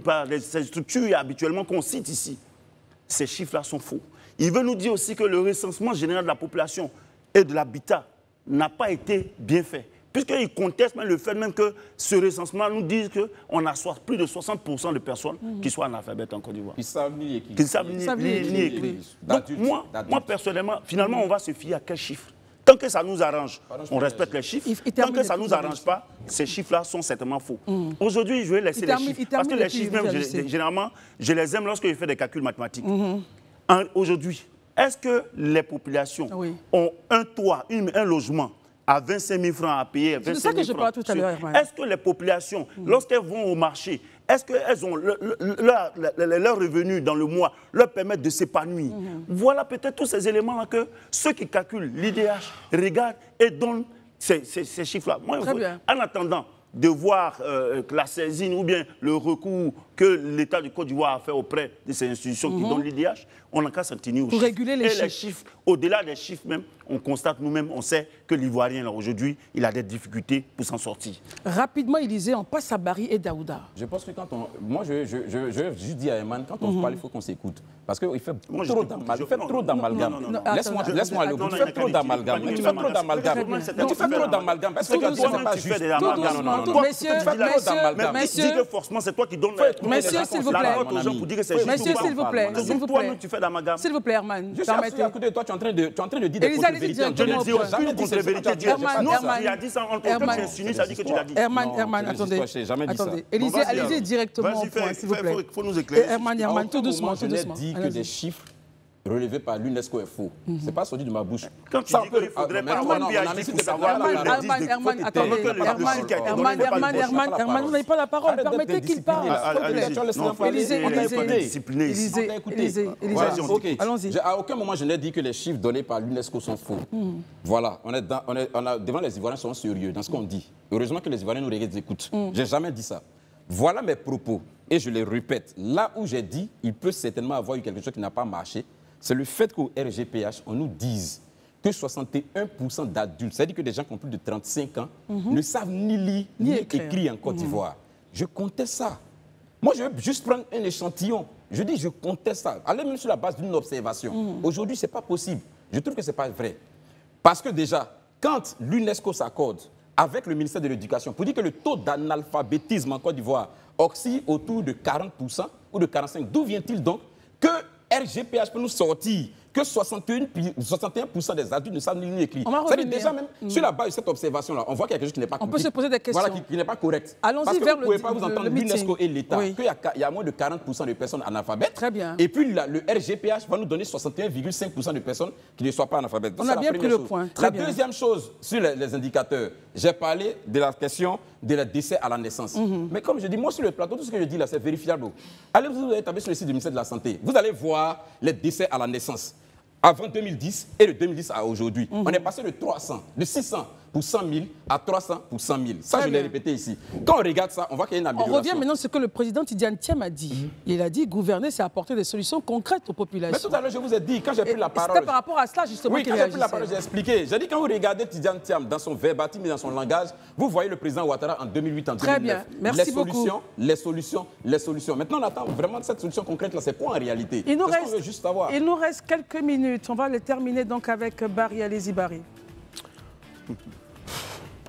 par ces structures habituellement qu'on cite ici, ces chiffres-là sont faux. Il veut nous dire aussi que le recensement général de la population et de l'habitat n'a pas été bien fait. Puisqu'il conteste même le fait même que ce recensement nous dise qu'on a plus de 60% de personnes qui sont analphabètes en Côte d'Ivoire. Qui savent ni écrire. Qui savent ni écrire. Donc moi, personnellement, finalement, on va se fier à quel chiffre? Tant que ça nous arrange, on respecte les chiffres. Tant que ça ne nous arrange pas, ces chiffres-là sont certainement faux. Aujourd'hui, je vais laisser les chiffres. Parce que les chiffres, même, généralement, je les aime lorsque je fais des calculs mathématiques. Aujourd'hui, est-ce que les populations ont un toit, un logement à 25 000 francs à payer? C'est de ça que je parlais tout à l'heure. Est-ce que les populations, lorsqu'elles vont au marché, est-ce qu'elles ont leurs revenus dans le mois leur permettent de s'épanouir? Voilà peut-être tous ces éléments-là que ceux qui calculent l'IDH regardent et donnent ces chiffres-là. En attendant de voir la saisine ou bien le recours que l'État du Côte d'Ivoire a fait auprès de ces institutions qui donnent l'IDH, on n'a qu'à s'en tenir aux chiffres. Pour réguler les chiffres. Au-delà des chiffres même, on constate nous-mêmes, on sait que l'Ivoirien, aujourd'hui, il a des difficultés pour s'en sortir. Rapidement, Élisée, on passe à Barry et Daouda. Je pense que quand on... Moi, je juste dis à Eman, quand on se parle, il faut qu'on s'écoute. Parce qu'il fait trop d'amalgame. Laisse-moi le goût. Tu fais trop d'amalgame. Tu fais trop d'amalgame. Tu fais trop d'amalgame. Parce que toi-même, tu fais des amalgames. Non. Messieurs, dis que forcément, c'est toi qui donnes messieurs, s'il vous plaît. Messieurs, s'il vous plaît. Toi-même, tu fais d'amalgame. S'il vous plaît, Herman. Je suis à côté de toi, tu es en train de dire des contre-vérités. Je ne dis aucune contre-vérité. Non, il a dit ça en tant que tu insinues, ça dit que tu l'as dit. Herman, attendez. Élisée, allez-y directement au point, s'il vous plaît. Il faut nous éclairer. Herman, tout doucement. Je n'ai dit que des chiffres relevés par l'UNESCO est faux. Ce n'est pas sorti de ma bouche. Quand tu dis qu'il faudrait pas avoir un PhD pour savoir Herman, attendez. Herman, vous n'avez pas la parole. Permettez qu'il parle. Élisée, allons-y. À aucun moment, je n'ai dit que les chiffres donnés par l'UNESCO sont faux. Voilà, devant les Ivoiriens, sont sérieux dans ce qu'on dit. Heureusement que les Ivoiriens nous regardent et écoutent. Je n'ai jamais dit ça. Voilà mes propos. Et je les répète, là où j'ai dit, il peut certainement avoir eu quelque chose qui n'a pas marché, c'est le fait qu'au RGPH, on nous dise que 61% d'adultes, c'est-à-dire que des gens qui ont plus de 35 ans, ne savent ni lire ni écrire en Côte d'Ivoire. Je conteste ça. Moi, je veux juste prendre un échantillon. Je dis, je conteste ça. Allez même sur la base d'une observation. Aujourd'hui, ce n'est pas possible. Je trouve que ce n'est pas vrai. Parce que déjà, quand l'UNESCO s'accorde avec le ministère de l'Éducation pour dire que le taux d'analphabétisme en Côte d'Ivoire oscille autour de 40% ou de 45%, d'où vient-il donc que RGPH peut nous sortir que 61% des adultes ne savent ni lire ni écrire? C'est-à-dire déjà même sur la base de cette observation-là, on voit qu'il y a quelque chose qui n'est pas correct. On peut se poser des questions. Voilà, qui n'est pas correct. Allons-y vers le Parce que vous ne pouvez pas vous entendre l'UNESCO et l'État qu'il y a moins de 40% de personnes analphabètes. Très bien. Et puis le RGPH va nous donner 61,5% de personnes qui ne soient pas analphabètes. On a bien pris le point. La deuxième chose sur les indicateurs, j'ai parlé de la question des décès à la naissance. Mais comme je dis, moi sur le plateau, tout ce que je dis là, c'est vérifiable. Allez vous taper sur le site du ministère de la Santé. Vous allez voir les décès à la naissance. Avant 2010 et de 2010 à aujourd'hui. On est passé de 600 pour 100 000 à 300 pour 100 000. Ça, je l'ai répété ici. Quand on regarde ça, on voit qu'il y a une amélioration. On revient maintenant sur ce que le président Tidjane Thiam a dit. Il a dit gouverner, c'est apporter des solutions concrètes aux populations. Mais tout à l'heure, je vous ai dit, quand j'ai pris la parole... C'était par rapport à cela, justement, oui, quand j'ai pris la parole, j'ai expliqué. J'ai dit, quand vous regardez Tidjane Thiam dans son verbatim et dans son langage, vous voyez le président Ouattara en 2008, en 2009. Très bien, merci beaucoup. Les solutions. Maintenant, on attend vraiment cette solution concrète-là. C'est quoi en réalité? Il nous reste quelques minutes. On va les terminer donc avec Barry. Allez-y, Barry.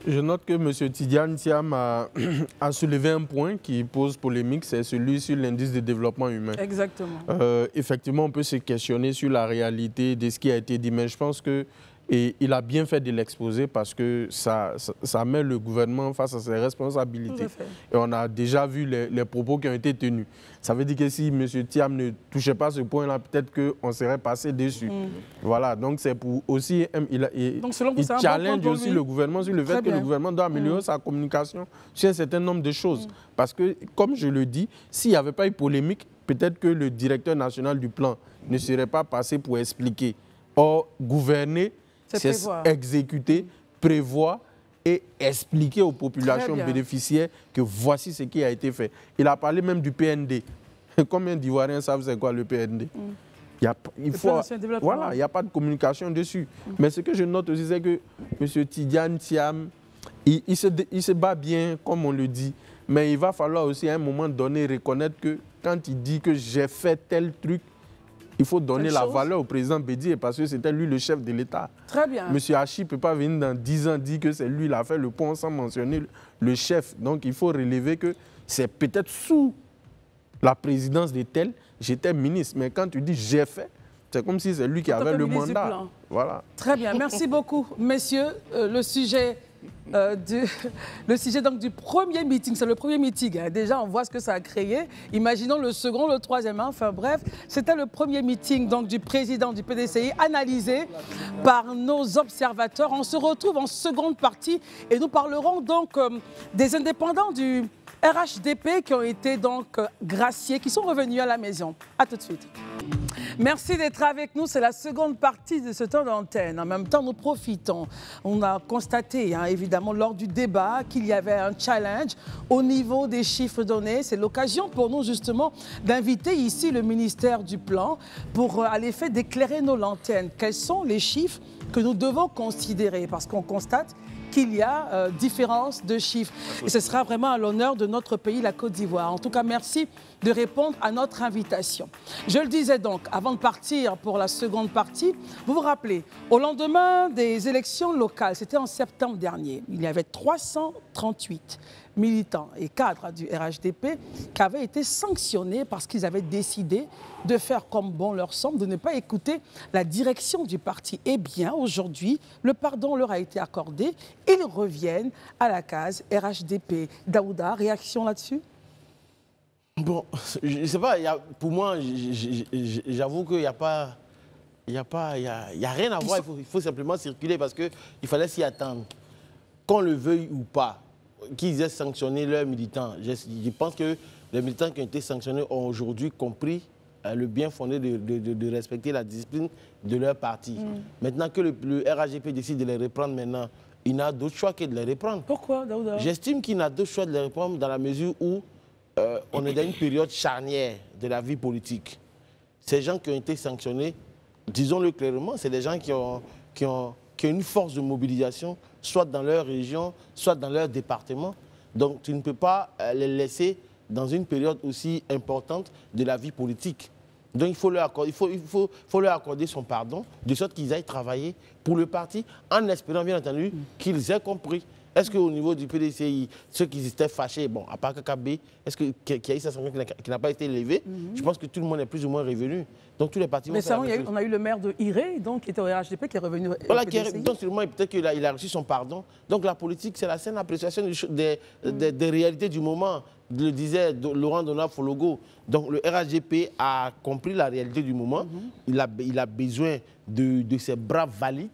Je note que M. Tidjane Thiam a soulevé un point qui pose polémique, c'est celui sur l'indice de développement humain. Exactement. Effectivement, on peut se questionner sur la réalité de ce qui a été dit, mais je pense que Et il a bien fait de l'exposer parce que ça met le gouvernement face à ses responsabilités. Et on a déjà vu les propos qui ont été tenus. Ça veut dire que si M. Thiam ne touchait pas ce point-là, peut-être qu'on serait passé dessus. Voilà, donc c'est pour aussi... Il challenge aussi le gouvernement sur le fait que le gouvernement doit améliorer sa communication sur un certain nombre de choses. Parce que, comme je le dis, s'il n'y avait pas eu polémique, peut-être que le directeur national du plan ne serait pas passé pour expliquer. Or, gouverner, c'est exécuter, prévoir et expliquer aux populations bénéficiaires que voici ce qui a été fait. Il a parlé même du PND. Combien d'Ivoiriens savent c'est quoi le PND? Il n'y a pas de communication dessus. Mais ce que je note aussi, c'est que M. Tidjane Thiam, il se bat bien, comme on le dit, mais il va falloir aussi à un moment donné reconnaître que quand il dit que j'ai fait tel truc, il faut donner la valeur au président Bédié parce que c'était lui le chef de l'État. Très bien. M. Hachi ne peut pas venir dans 10 ans dire que c'est lui qui a fait le pont sans mentionner le chef. Donc il faut relever que c'est peut-être sous la présidence de tel, j'étais ministre. Mais quand tu dis j'ai fait, c'est comme si c'est lui qui avait le mandat. Voilà. Très bien. Merci beaucoup, messieurs. Le sujet donc du premier meeting, c'est le premier meeting. Hein. Déjà, on voit ce que ça a créé. Imaginons le second, le troisième. Hein. Enfin bref, c'était le premier meeting donc, du président du PDCI, analysé par nos observateurs. On se retrouve en seconde partie et nous parlerons donc des indépendants du RHDP qui ont été donc graciés, qui sont revenus à la maison. À tout de suite. Merci d'être avec nous. C'est la seconde partie de ce temps d'antenne. En même temps, nous profitons. On a constaté, hein, évidemment, lors du débat, qu'il y avait un challenge au niveau des chiffres donnés. C'est l'occasion pour nous, justement, d'inviter ici le ministère du Plan pour, à l'effet, d'éclairer nos lanternes. Quels sont les chiffres que nous devons considérer? Parce qu'on constate qu'il y a différence de chiffres. Et ce sera vraiment à l'honneur de notre pays, la Côte d'Ivoire. En tout cas, merci de répondre à notre invitation. Je le disais donc, avant de partir pour la seconde partie, vous vous rappelez, au lendemain des élections locales, c'était en septembre dernier, il y avait 338 militants et cadres du RHDP qui avaient été sanctionnés parce qu'ils avaient décidé de faire comme bon leur semble, de ne pas écouter la direction du parti. Eh bien, aujourd'hui, le pardon leur a été accordé. Ils reviennent à la case RHDP. Daouda, réaction là-dessus? Bon, je ne sais pas, pour moi, j'avoue qu'il n'y a pas... Il n'y a rien à voir, il faut simplement circuler parce qu'il fallait s'y attendre. Qu'on le veuille ou pas, qu'ils aient sanctionné leurs militants. Je pense que les militants qui ont été sanctionnés ont aujourd'hui compris le bien fondé de respecter la discipline de leur parti. Maintenant que le RHDP décide de les reprendre maintenant, il n'a d'autre choix que de les reprendre. Pourquoi, Daouda? J'estime qu'il n'a d'autre choix de les reprendre dans la mesure où on est dans une période charnière de la vie politique. Ces gens qui ont été sanctionnés, disons-le clairement, c'est des gens qui ont une force de mobilisation, soit dans leur région, soit dans leur département. Donc tu ne peux pas les laisser dans une période aussi importante de la vie politique. Donc il faut leur accorder son pardon, de sorte qu'ils aillent travailler pour le parti, en espérant bien entendu qu'ils aient compris. Est-ce qu'au niveau du PDCI, ceux qui étaient fâchés, bon, à part KKB, est-ce qu'il y a eu cette sanction qui n'a pas été élevée? Je pense que tout le monde est plus ou moins revenu. Donc tous les partis vont faire la même chose. On a eu le maire de Iré, donc, qui était au RHDP, qui est revenu au PDCI. Donc sûrement, peut-être qu'il a reçu son pardon. Donc la politique, c'est la saine appréciation des réalités du moment. Le disait Laurent Donat-Fologo. Donc le RHDP a compris la réalité du moment. Il a besoin de ses braves valides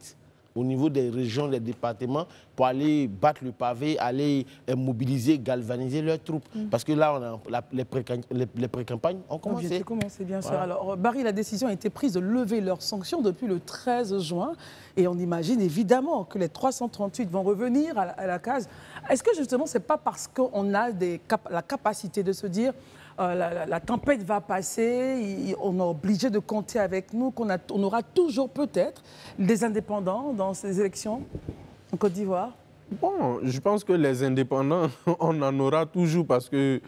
au niveau des régions, des départements, pour aller battre le pavé, aller mobiliser, galvaniser leurs troupes. Parce que là, les pré-campagnes ont commencé. Bien commencé, bien sûr. Alors, Barry, la décision a été prise de lever leurs sanctions depuis le 13 juin. Et on imagine évidemment que les 338 vont revenir à la case. Est-ce que justement, ce n'est pas parce qu'on a la capacité de se dire la tempête va passer, on est obligé de compter avec nous, on aura toujours peut-être des indépendants dans ces élections en Côte d'Ivoire? Bon, je pense que les indépendants, on en aura toujours parce que,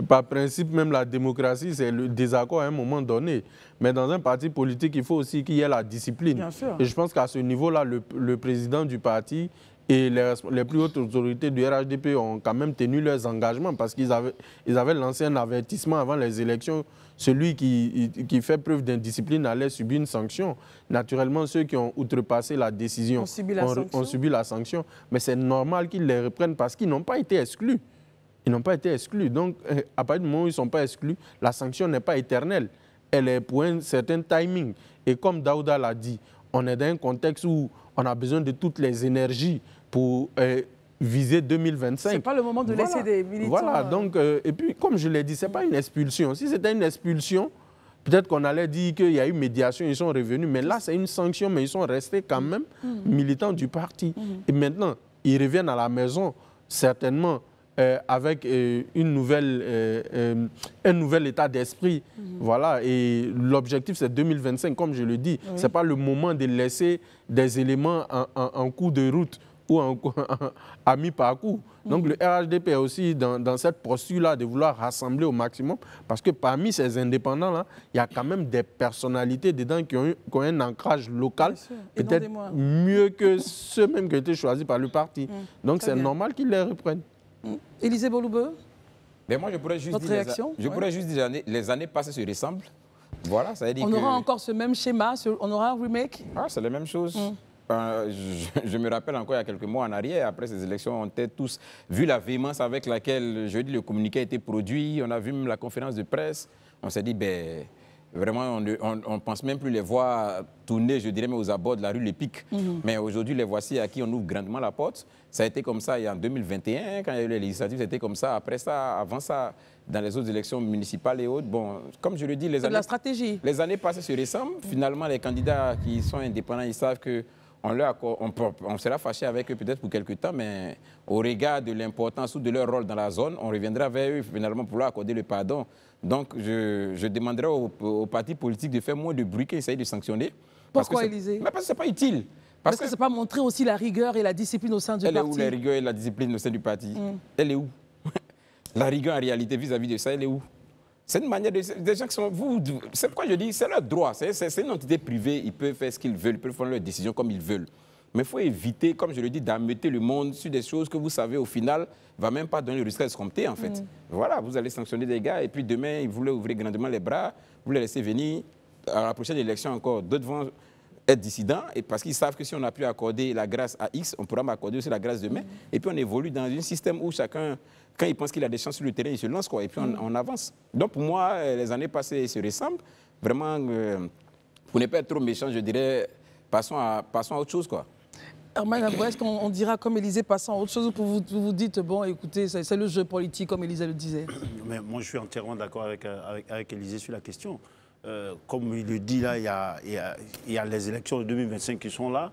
par principe, même la démocratie, c'est le désaccord à un moment donné. Mais dans un parti politique, il faut aussi qu'il y ait la discipline. Bien sûr. Et je pense qu'à ce niveau-là, le président du parti Et les plus hautes autorités du RHDP ont quand même tenu leurs engagements parce qu'ils avaient lancé un avertissement avant les élections. Celui qui fait preuve d'indiscipline allait subir une sanction. Naturellement, ceux qui ont outrepassé la décision ont subi la sanction. Mais c'est normal qu'ils les reprennent parce qu'ils n'ont pas été exclus. Ils n'ont pas été exclus. Donc, à partir du moment où ils ne sont pas exclus, la sanction n'est pas éternelle. Elle est pour un certain timing. Et comme Daouda l'a dit, on est dans un contexte où on a besoin de toutes les énergies pour viser 2025. Ce n'est pas le moment de laisser des militants... Voilà, donc, et puis, comme je l'ai dit, ce n'est pas une expulsion. Si c'était une expulsion, peut-être qu'on allait dire qu'il y a eu médiation, ils sont revenus. Mais là, c'est une sanction, mais ils sont restés quand même militants du parti. Et maintenant, ils reviennent à la maison, certainement, avec un nouvel état d'esprit. Voilà, et l'objectif, c'est 2025, comme je le dis. Oui. Ce n'est pas le moment de laisser des éléments en cours de route ou à mi-parcours. Donc le RHDP est aussi dans cette posture-là de vouloir rassembler au maximum, parce que parmi ces indépendants-là, il y a quand même des personnalités dedans qui ont un ancrage local, peut-être mieux que ceux mêmes qui ont été choisis par le parti. Donc c'est normal qu'ils les reprennent. Élisée Boloubeu, mais moi, je pourrais juste dire les années passées se ressemblent. Voilà, ça veut dire on aura encore ce même schéma, on aura un remake. Ah, c'est la même chose. Je me rappelle encore il y a quelques mois en arrière, après ces élections, on était tous, vu la véhémence avec laquelle jeudi le communiqué a été produit, on a vu même la conférence de presse, on s'est dit, ben, vraiment, on ne pense même plus les voir tourner, je dirais, mais aux abords de la rue L'Épique. Mais aujourd'hui, les voici à qui on ouvre grandement la porte. Ça a été comme ça en 2021, quand il y a eu les législatives, c'était comme ça. Après ça, avant ça, dans les autres élections municipales et autres, bon, comme je le dis, la stratégie. Les années passées se ressemblent. Finalement, les candidats qui sont indépendants, ils savent que on sera fâché avec eux peut-être pour quelques temps, mais au regard de l'importance ou de leur rôle dans la zone, on reviendra vers eux finalement pour leur accorder le pardon. Donc, je demanderai aux partis politiques de faire moins de bruit qu'ils essayent de sanctionner. Pourquoi, Élisée? Parce que ce n'est pas utile. Parce que ce n'est pas montrer aussi la rigueur et la discipline au sein du parti. Elle est où, la rigueur et la discipline au sein du parti? Elle est où? La rigueur, en réalité, vis-à-vis de ça, elle est où? C'est une manière de... Des gens qui sont... C'est pourquoi je dis, c'est leur droit. C'est une entité privée, ils peuvent faire ce qu'ils veulent, ils peuvent faire leurs décisions comme ils veulent. Mais il faut éviter, comme je le dis, d'ameuter le monde sur des choses que vous savez, au final, ne va même pas donner le résultat escompté, en fait. Voilà, vous allez sanctionner des gars, et puis demain, ils voulaient ouvrir grandement les bras, vous les laissez venir. À la prochaine élection encore, d'autres vont être dissidents, et parce qu'ils savent que si on a pu accorder la grâce à X, on pourra m'accorder aussi la grâce demain. Et puis on évolue dans un système où chacun... Quand il pense qu'il a des chances sur le terrain, il se lance, quoi, et puis on avance. Donc pour moi, les années passées se ressemblent. Vraiment, pour ne pas être trop méchant, je dirais, passons à autre chose, quoi. Madame, est-ce qu'on dira comme Élisée, passons à autre chose, ou vous dites, bon, écoutez, c'est le jeu politique, comme Élisée le disait? Mais moi, je suis entièrement d'accord avec Élisée sur la question. Comme il le dit, là, il y a les élections de 2025 qui sont là.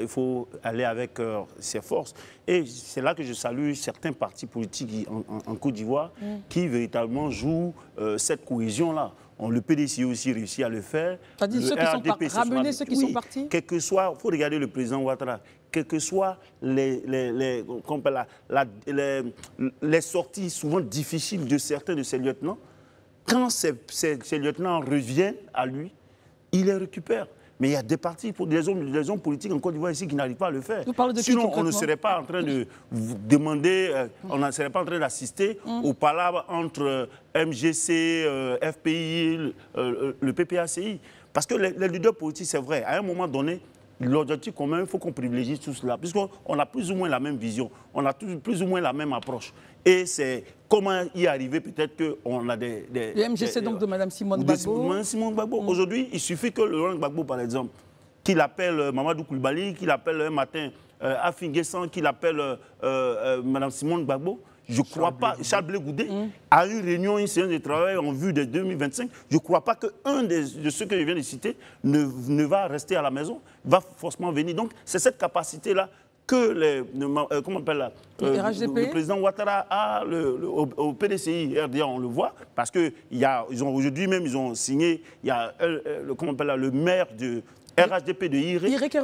Il faut aller avec ses forces. Et c'est là que je salue certains partis politiques en Côte d'Ivoire qui véritablement jouent cette cohésion-là. Le PDC aussi réussi à le faire. C'est-à-dire ceux qui sont ramener ceux qui sont partis. Quel que soit, il faut regarder le président Ouattara, quelles que soient les sorties souvent difficiles de certains de ses lieutenants, quand ces lieutenants reviennent à lui, il les récupère. Mais il y a des partis, des hommes politiques en Côte d'Ivoire ici qui n'arrivent pas à le faire. Sinon, on ne serait pas en train de demander, on ne serait pas en train d'assister aux palabres entre MGC, FPI, le PPACI. Parce que les leaders politiques, c'est vrai, à un moment donné, l'objectif commun, il faut qu'on privilégie tout cela. Puisqu'on a plus ou moins la même vision, on a plus ou moins la même approche. Et c'est comment y arriver, peut-être qu'on a des... Le MGC donc de Mme Simone Gbagbo. Mme Simone Gbagbo. Aujourd'hui, il suffit que Laurent Gbagbo, par exemple, qu'il appelle Mamadou Koulibaly, qu'il appelle un matin Afin Guessan, qu'il appelle Mme Simone Gbagbo. Je ne crois pas, Charles Blé Goudé, à une réunion, une séance de travail en vue de 2025, je ne crois pas qu'un de ceux que je viens de citer ne va rester à la maison, va forcément venir. Donc, c'est cette capacité-là que le président Ouattara a au PDCI RDA, on le voit, parce qu'aujourd'hui même, ils ont signé, il y a le maire de RHDP de Iré qui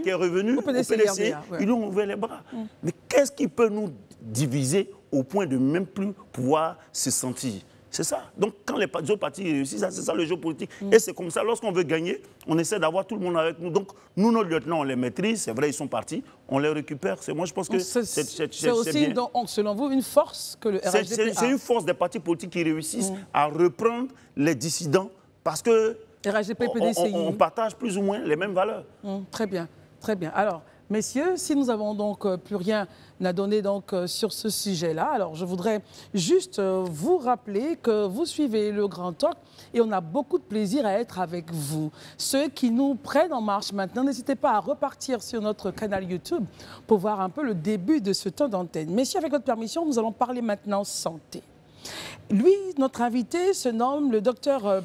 est revenu au PDCI, ils lui ont ouvert les bras. Mais qu'est-ce qui peut nous diviser au point de même plus pouvoir se sentir? C'est ça. Donc, quand les autres partis réussissent, c'est ça le jeu politique. Et c'est comme ça, lorsqu'on veut gagner, on essaie d'avoir tout le monde avec nous. Donc, nous, nos lieutenants, on les maîtrise. C'est vrai, ils sont partis. On les récupère. Moi, je pense que c'est aussi, donc, selon vous, une force que le RHDP a. C'est une force des partis politiques qui réussissent à reprendre les dissidents parce que RHDP, PDCI. On partage plus ou moins les mêmes valeurs. Très bien, très bien. Alors, messieurs, si nous n'avons donc plus rien à donner donc, sur ce sujet-là, alors je voudrais juste vous rappeler que vous suivez le Grand Talk et on a beaucoup de plaisir à être avec vous. Ceux qui nous prennent en marche maintenant, n'hésitez pas à repartir sur notre canal YouTube pour voir un peu le début de ce temps d'antenne. Messieurs, avec votre permission, nous allons parler maintenant santé. Lui, notre invité, se nomme le docteur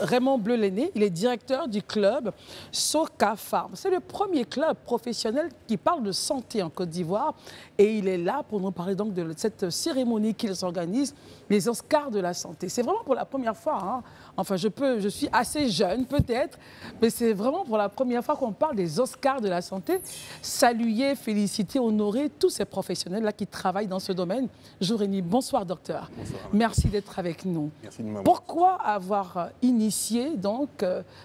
Raymond Bleu-Lenné. Il est directeur du club Soka Farm. C'est le premier club professionnel qui parle de santé en Côte d'Ivoire. Et il est là pour nous parler donc de cette cérémonie qu'ils organisent, les Oscars de la santé. C'est vraiment pour la première fois, hein. Enfin, je suis assez jeune peut-être, mais c'est vraiment pour la première fois qu'on parle des Oscars de la santé. Saluer, féliciter, honorer tous ces professionnels-là qui travaillent dans ce domaine. Jour et nuit. Bonsoir, docteur. Bonsoir. Merci d'être avec nous. Merci de m'avoir. Pourquoi avoir initié donc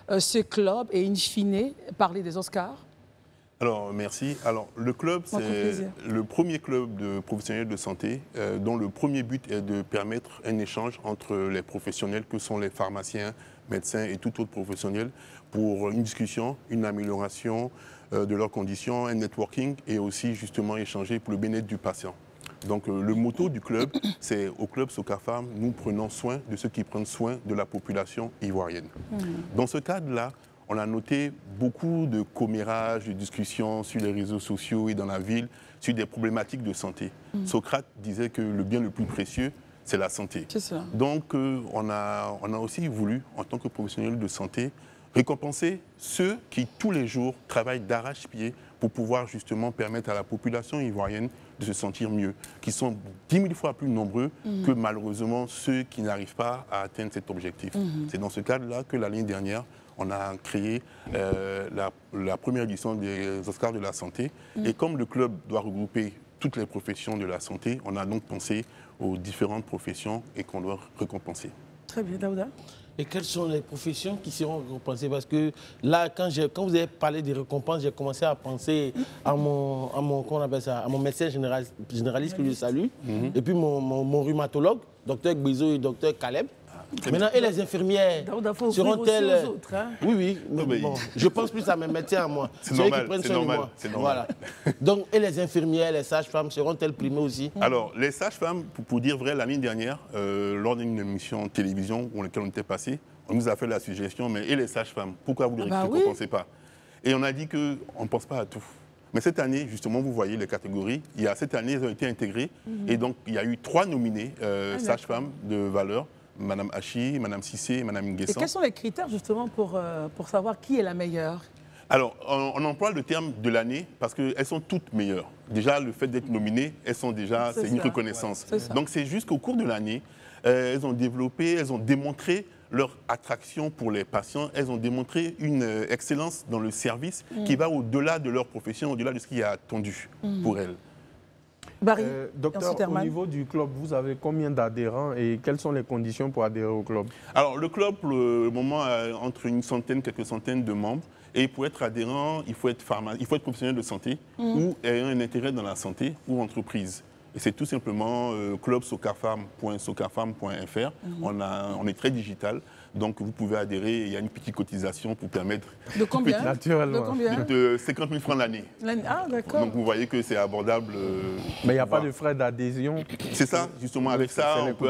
ce club et in fine parler des Oscars? Alors, merci. Alors, le club, c'est le premier club de professionnels de santé dont le premier but est de permettre un échange entre les professionnels que sont les pharmaciens, médecins et tout autre professionnel pour une discussion, une amélioration de leurs conditions, un networking et aussi justement échanger pour le bien-être du patient. Donc, le motto du club, c'est au club Soka Farm, nous prenons soin de ceux qui prennent soin de la population ivoirienne. Dans ce cadre-là, on a noté beaucoup de commérages, de discussions sur les réseaux sociaux et dans la ville sur des problématiques de santé. Socrate disait que le bien le plus précieux, c'est la santé. C'est ça. Donc, on a aussi voulu, en tant que professionnel de santé, récompenser ceux qui, tous les jours, travaillent d'arrache-pied pour pouvoir justement permettre à la population ivoirienne de se sentir mieux, qui sont 10 000 fois plus nombreux que malheureusement ceux qui n'arrivent pas à atteindre cet objectif. C'est dans ce cadre-là que l'année dernière, on a créé la première édition des Oscars de la santé. Et comme le club doit regrouper toutes les professions de la santé, on a donc pensé aux différentes professions et qu'on doit récompenser. Très bien, Daouda. Et quelles sont les professions qui seront récompensées? Parce que là, quand vous avez parlé des récompenses, j'ai commencé à penser à comment on appelle ça, à mon médecin généraliste que je salue, et puis mon rhumatologue, docteur Gbizo et docteur Caleb. Maintenant, et les infirmières seront-elles... Hein? Oui, bon, je pense plus à mes médecins à moi. C'est normal, c'est normal. Voilà. Donc, et les infirmières, les sages-femmes seront-elles primées aussi? Alors, les sages-femmes, pour dire vrai, l'année dernière, lors d'une émission de télévision pour laquelle on était passé, on nous a fait la suggestion, mais et les sages-femmes, pourquoi vous ne les récompensez pas? Et on a dit qu'on ne pense pas à tout. Mais cette année, justement, vous voyez les catégories. Cette année, elles ont été intégrées. Et donc, il y a eu 3 nominés sages-femmes de valeur. Madame Hachi, Madame Sissé et Madame Nguessan. Et quels sont les critères justement pour savoir qui est la meilleure? Alors, on emploie le terme de l'année parce qu'elles sont toutes meilleures. Déjà, le fait d'être nominées, elles sont déjà, c'est une reconnaissance. Ouais, donc, c'est juste qu'au cours de l'année, elles ont développé, elles ont démontré leur attraction pour les patients. Elles ont démontré une excellence dans le service qui va au-delà de leur profession, au-delà de ce qui est attendu pour elles. Barry, docteur, au niveau du club, vous avez combien d'adhérents et quelles sont les conditions pour adhérer au club? Alors, le club, pour le moment, a entre une centaine, quelques centaines de membres. Et pour être adhérent, il faut être professionnel de santé ou ayant un intérêt dans la santé ou entreprise. Et c'est tout simplement clubsokafarm.sokafarm.fr. On est très digital. Donc, vous pouvez adhérer. Il y a une petite cotisation pour permettre... De combien? Naturellement. De combien? De 50 000 francs l'année. Ah, d'accord. Donc, vous voyez que c'est abordable. Mais il n'y a pas de frais d'adhésion. C'est ça, justement. Avec ça, on peut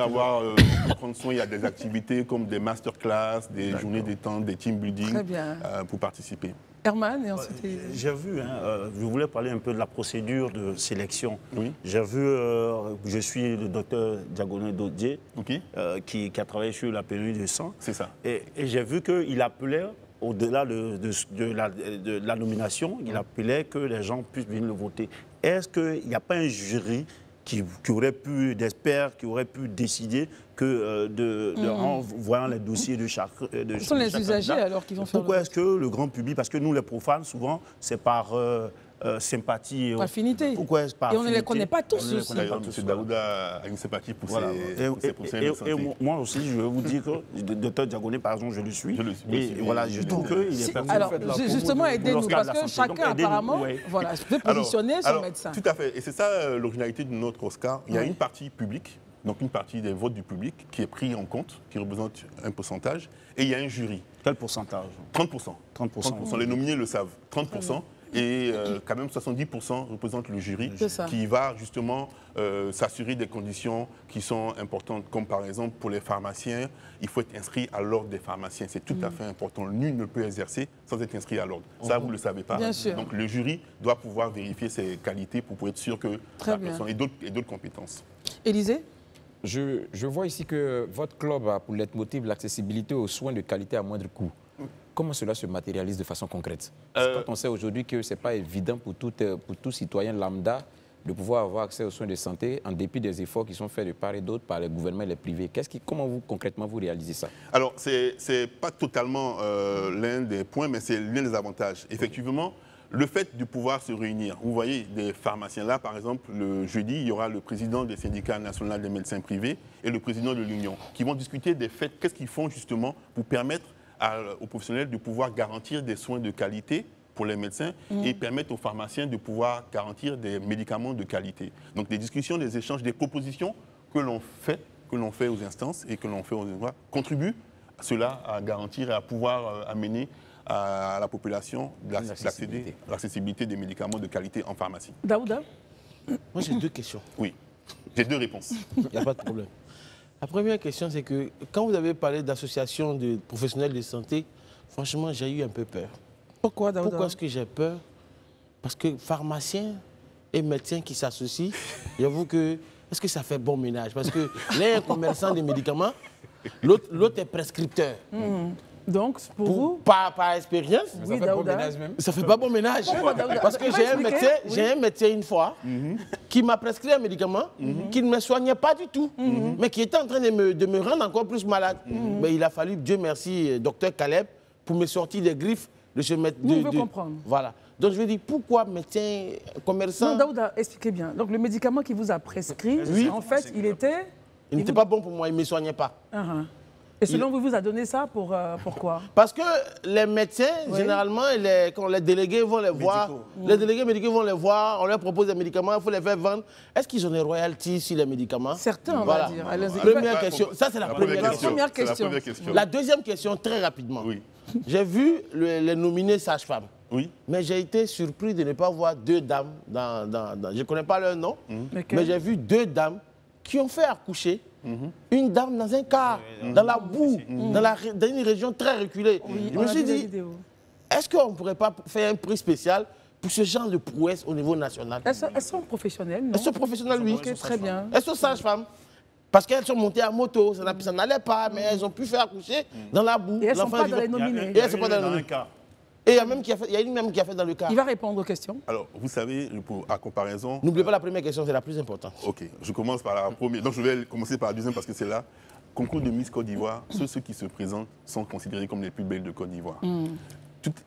prendre soin. Il y a des activités comme des masterclass, des journées détente, des team building pour participer. Herman, et ensuite... J'ai vu, je voulais parler un peu de la procédure de sélection. Oui. J'ai vu, je suis le docteur Diagoné Dodier, qui a travaillé sur la pénurie de sang. C'est ça. Et j'ai vu qu'il appelait, au-delà de la nomination, il appelait que les gens puissent venir le voter. Est-ce qu'il n'y a pas un jury qui aurait pu, d'experts, qui aurait pu décider que en voyant les dossiers de chaque candidat. Ce sont les usagers alors qui vont faire. Pourquoi est-ce que le grand public, parce que nous les profanes, souvent, c'est par sympathie. Affinité. Pourquoi est-ce pas Et on ne les connaît pas tous aussi. D'ailleurs, M. Daouda a une sympathie pour ses professionnels de santé. Et moi aussi, je vais vous dire que le docteur Diagoné, par exemple, je le suis. Et voilà, je trouve qu'il est personne. Alors, justement, aidez-nous, parce que chacun, apparemment, voilà, peut positionner son médecin. Tout à fait. Et c'est ça l'originalité de notre Oscar. Il y a une partie publique, donc une partie des votes du public qui est pris en compte, qui représente un pourcentage, et il y a un jury. Quel pourcentage? 30%. 30%. Les nominés le savent. 30%. Et quand même 70% représentent le jury qui va justement s'assurer des conditions qui sont importantes, comme par exemple pour les pharmaciens, il faut être inscrit à l'ordre des pharmaciens. C'est tout à fait important. Nul ne peut exercer sans être inscrit à l'ordre. Ça, vous ne le savez pas. Bien sûr. Donc le jury doit pouvoir vérifier ses qualités pour être sûr que la personne ait d'autres compétences. Élisée? Je vois ici que votre club a pour leitmotiv l'accessibilité aux soins de qualité à moindre coût. Comment cela se matérialise de façon concrète? Quand on sait aujourd'hui que ce n'est pas évident pour tout citoyen lambda de pouvoir avoir accès aux soins de santé en dépit des efforts qui sont faits de part et d'autre par les gouvernements et les privés. Comment vous, concrètement, vous réalisez ça? Alors, ce n'est pas totalement l'un des points, mais c'est l'un des avantages. Effectivement, le fait de pouvoir se réunir, vous voyez des pharmaciens là, par exemple, le jeudi, il y aura le président des syndicats nationaux des médecins privés et le président de l'Union qui vont discuter des faits, qu'est-ce qu'ils font justement pour permettre aux professionnels de pouvoir garantir des soins de qualité pour les médecins et permettre aux pharmaciens de pouvoir garantir des médicaments de qualité. Donc des discussions, des échanges, des propositions que l'on fait aux instances et que l'on fait aux endroits contribuent à cela, à garantir et à pouvoir amener à la population l'accessibilité des médicaments de qualité en pharmacie. Daouda? Moi j'ai deux questions. Oui, j'ai deux réponses. Il n'y a pas de problème. La première question, c'est que quand vous avez parlé d'associations de professionnels de santé, franchement, j'ai eu un peu peur. Pourquoi, Daouda? Pourquoi est-ce que j'ai peur? Parce que pharmaciens et médecins qui s'associent, j'avoue que, est-ce que ça fait bon ménage? Parce que l'un est commerçant des médicaments, l'autre est prescripteur. Donc, pour vous? Par expérience, ça fait bon ménage même. Ça fait pas bon ménage. Parce que j'ai un médecin une fois qui m'a prescrit un médicament qui ne me soignait pas du tout, mais qui était en train de me rendre encore plus malade. Mais il a fallu, Dieu merci, docteur Caleb, pour me sortir des griffes de ce médecin. Nous, on veut comprendre. Voilà. Donc je veux dire, pourquoi médecin, commerçant... Non, Daouda, expliquez bien. Donc le médicament qui vous a prescrit, en fait, il n'était pas bon pour moi, il ne me soignait pas. Et selon vous, vous a donné ça pourquoi? Parce que les médecins, généralement, quand les délégués vont les voir, les délégués médicaux vont les voir, on leur propose des médicaments, il faut les faire vendre. Est-ce qu'ils ont des royalties sur les médicaments? Certains, on va dire. Première question. Ça, c'est la première question. La deuxième question, très rapidement. Oui. J'ai vu les nominés sages-femmes. Oui. Mais j'ai été surpris de ne pas voir deux dames je ne connais pas leur nom, mais j'ai vu deux dames qui ont fait accoucher une dame dans un car, dans la boue, dans une région très reculée. Je me suis dit, est-ce qu'on ne pourrait pas faire un prix spécial pour ce genre de prouesse au niveau national? Elles sont professionnelles, non? Elles sont professionnelles, oui. Très bien. Elles sont sages-femmes. Parce qu'elles sont montées à moto, ça n'allait pas, mais elles ont pu faire accoucher dans la boue. Et elles ne sont pas dans les nominés. Et elles ne sont pas dans les nominés. Et il y a une même qui a fait dans le cas. Il va répondre aux questions. Alors, vous savez, à comparaison... N'oubliez pas la première question, c'est la plus importante. Ok, je commence par la première. Donc, je vais commencer par la deuxième parce que c'est là. Concours de Miss Côte d'Ivoire, ceux qui se présentent sont considérés comme les plus belles de Côte d'Ivoire.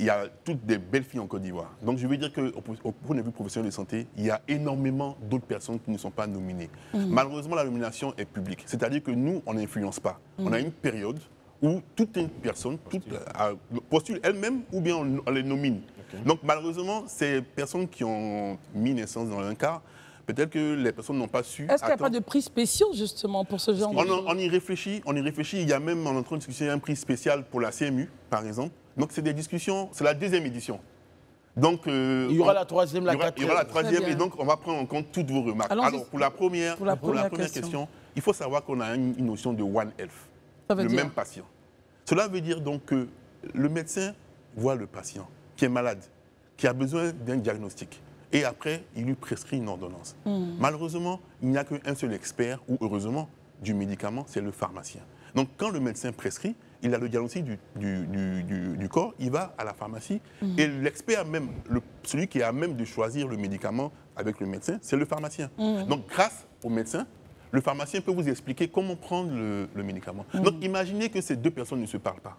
Il y a toutes des belles filles en Côte d'Ivoire. Donc, je veux dire qu'au point de vue professionnel de santé, il y a énormément d'autres personnes qui ne sont pas nominées. Malheureusement, la nomination est publique. C'est-à-dire que nous, on n'influence pas. On a une période où toute une personne postule elle-même ou bien on les nomine. Donc malheureusement, ces personnes qui ont mis naissance dans un cas, peut-être que les personnes n'ont pas su... Est-ce qu'il n'y a pas de prix spéciaux justement pour ce genre de choses? On y réfléchit. Il y a même, en train de discuter, un prix spécial pour la CMU, par exemple. Donc c'est des discussions, c'est la deuxième édition. Donc, il y aura la troisième, la quatrième. Il y aura la troisième et donc on va prendre en compte toutes vos remarques. Alors pour la première question, il faut savoir qu'on a une notion de One Health. Le même patient. Cela veut dire donc que le médecin voit le patient qui est malade, qui a besoin d'un diagnostic. Et après, il lui prescrit une ordonnance. Malheureusement, il n'y a qu'un seul expert, ou heureusement, du médicament, c'est le pharmacien. Donc quand le médecin prescrit, il a le diagnostic du corps, il va à la pharmacie et l'expert même, celui qui est à même de choisir le médicament avec le médecin, c'est le pharmacien. Donc grâce au médecin, le pharmacien peut vous expliquer comment prendre le médicament. Donc imaginez que ces deux personnes ne se parlent pas.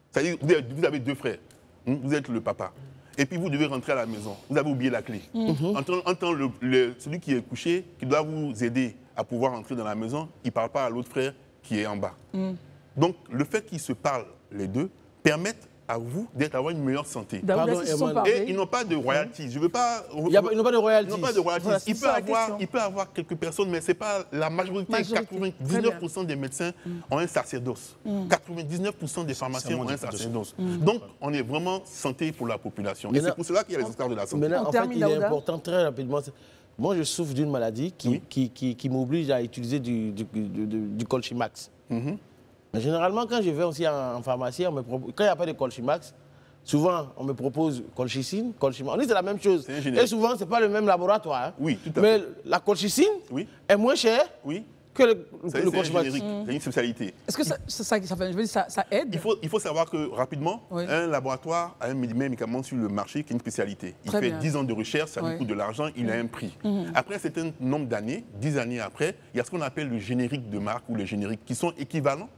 C'est-à-dire vous avez deux frères, vous êtes le papa. et puis vous devez rentrer à la maison. Vous avez oublié la clé. En tant celui qui est couché, qui doit vous aider à pouvoir entrer dans la maison, il ne parle pas à l'autre frère qui est en bas. Donc, le fait qu'ils se parlent, les deux, permettent à vous d'avoir une meilleure santé. Et ils n'ont pas de royalties. Je veux pas... Ils n'ont pas de royalties. Ils n'ont pas de royalties. Voilà, il peut avoir quelques personnes, mais ce n'est pas la majorité. 99% des médecins ont un sacerdoce. 99% des pharmaciens ont un sacerdoce. Donc, on est vraiment santé pour la population. Et c'est pour cela qu'il y a les Oscars de la santé. Maintenant, en fait, il est important, très rapidement... Moi, je souffre d'une maladie qui m'oblige à utiliser du Colchimax. Mais généralement, quand je vais aussi en pharmacie, quand il n'y a pas de Colchimax, souvent, on me propose colchicine, colchimax. On dit que c'est la même chose. Et souvent, ce n'est pas le même laboratoire. Hein. Oui, tout à fait. Mais la colchicine est moins chère que le colchimax. C'est une spécialité. Est-ce que ça aide? Il faut savoir que, rapidement, un laboratoire a un médicament sur le marché qui est une spécialité. Il fait 10 ans de recherche, ça lui coûte de l'argent, il a un prix. Après un certain nombre d'années, 10 années après, il y a ce qu'on appelle le générique de marque ou le générique qui sont équivalents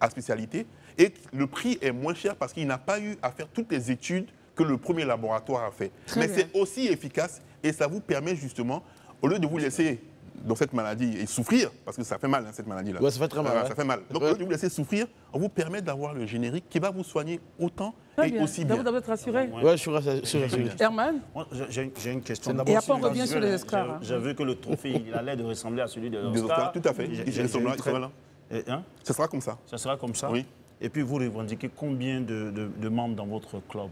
à spécialité, et le prix est moins cher parce qu'il n'a pas eu à faire toutes les études que le premier laboratoire a fait. Mais c'est aussi efficace et ça vous permet justement, au lieu de vous laisser dans cette maladie et souffrir, parce que ça fait mal, hein, cette maladie-là. Oui, ça fait très mal. Ça fait mal. Donc, au lieu de vous laisser souffrir, on vous permet d'avoir le générique qui va vous soigner autant et aussi bien. Vous devez être rassuré. Oui, je suis rassuré. Herman? J'ai une question. Et après, on revient sur les Oscars. J'ai vu que le trophée, il a l'air de ressembler à celui des Oscars. Tout à fait. Ce sera comme ça. Ça sera comme ça? Oui. Et puis vous revendiquez combien de membres dans votre club?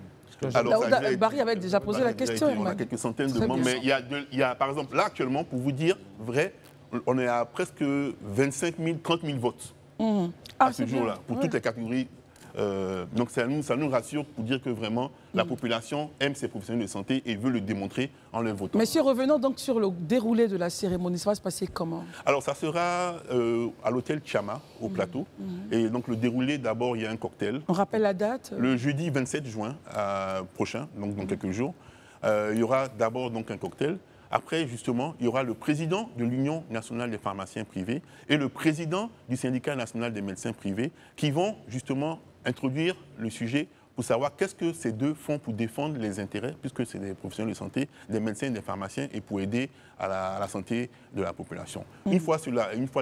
Alors, Barry avait déjà posé la question. On a quelques centaines de membres, mais il y a, par exemple, là actuellement, pour vous dire vrai, on est à presque 25 000, 30 000 votes à ce jour-là, pour toutes les catégories. Donc ça nous rassure pour dire que vraiment la population aime ces professionnels de santé et veut le démontrer en leur votant. Monsieur, revenons donc sur le déroulé de la cérémonie. Ça va se passer comment? Alors ça sera à l'hôtel Chama, au plateau. Et donc le déroulé, d'abord, il y a un cocktail. On rappelle la date? Le jeudi 27 juin prochain, donc dans quelques jours. Il y aura d'abord donc un cocktail. Après, justement, il y aura le président de l'Union nationale des pharmaciens privés et le président du syndicat national des médecins privés qui vont justement introduire le sujet pour savoir qu'est-ce que ces deux font pour défendre les intérêts, puisque c'est des professionnels de santé, des médecins et des pharmaciens, et pour aider à la santé de la population. Une fois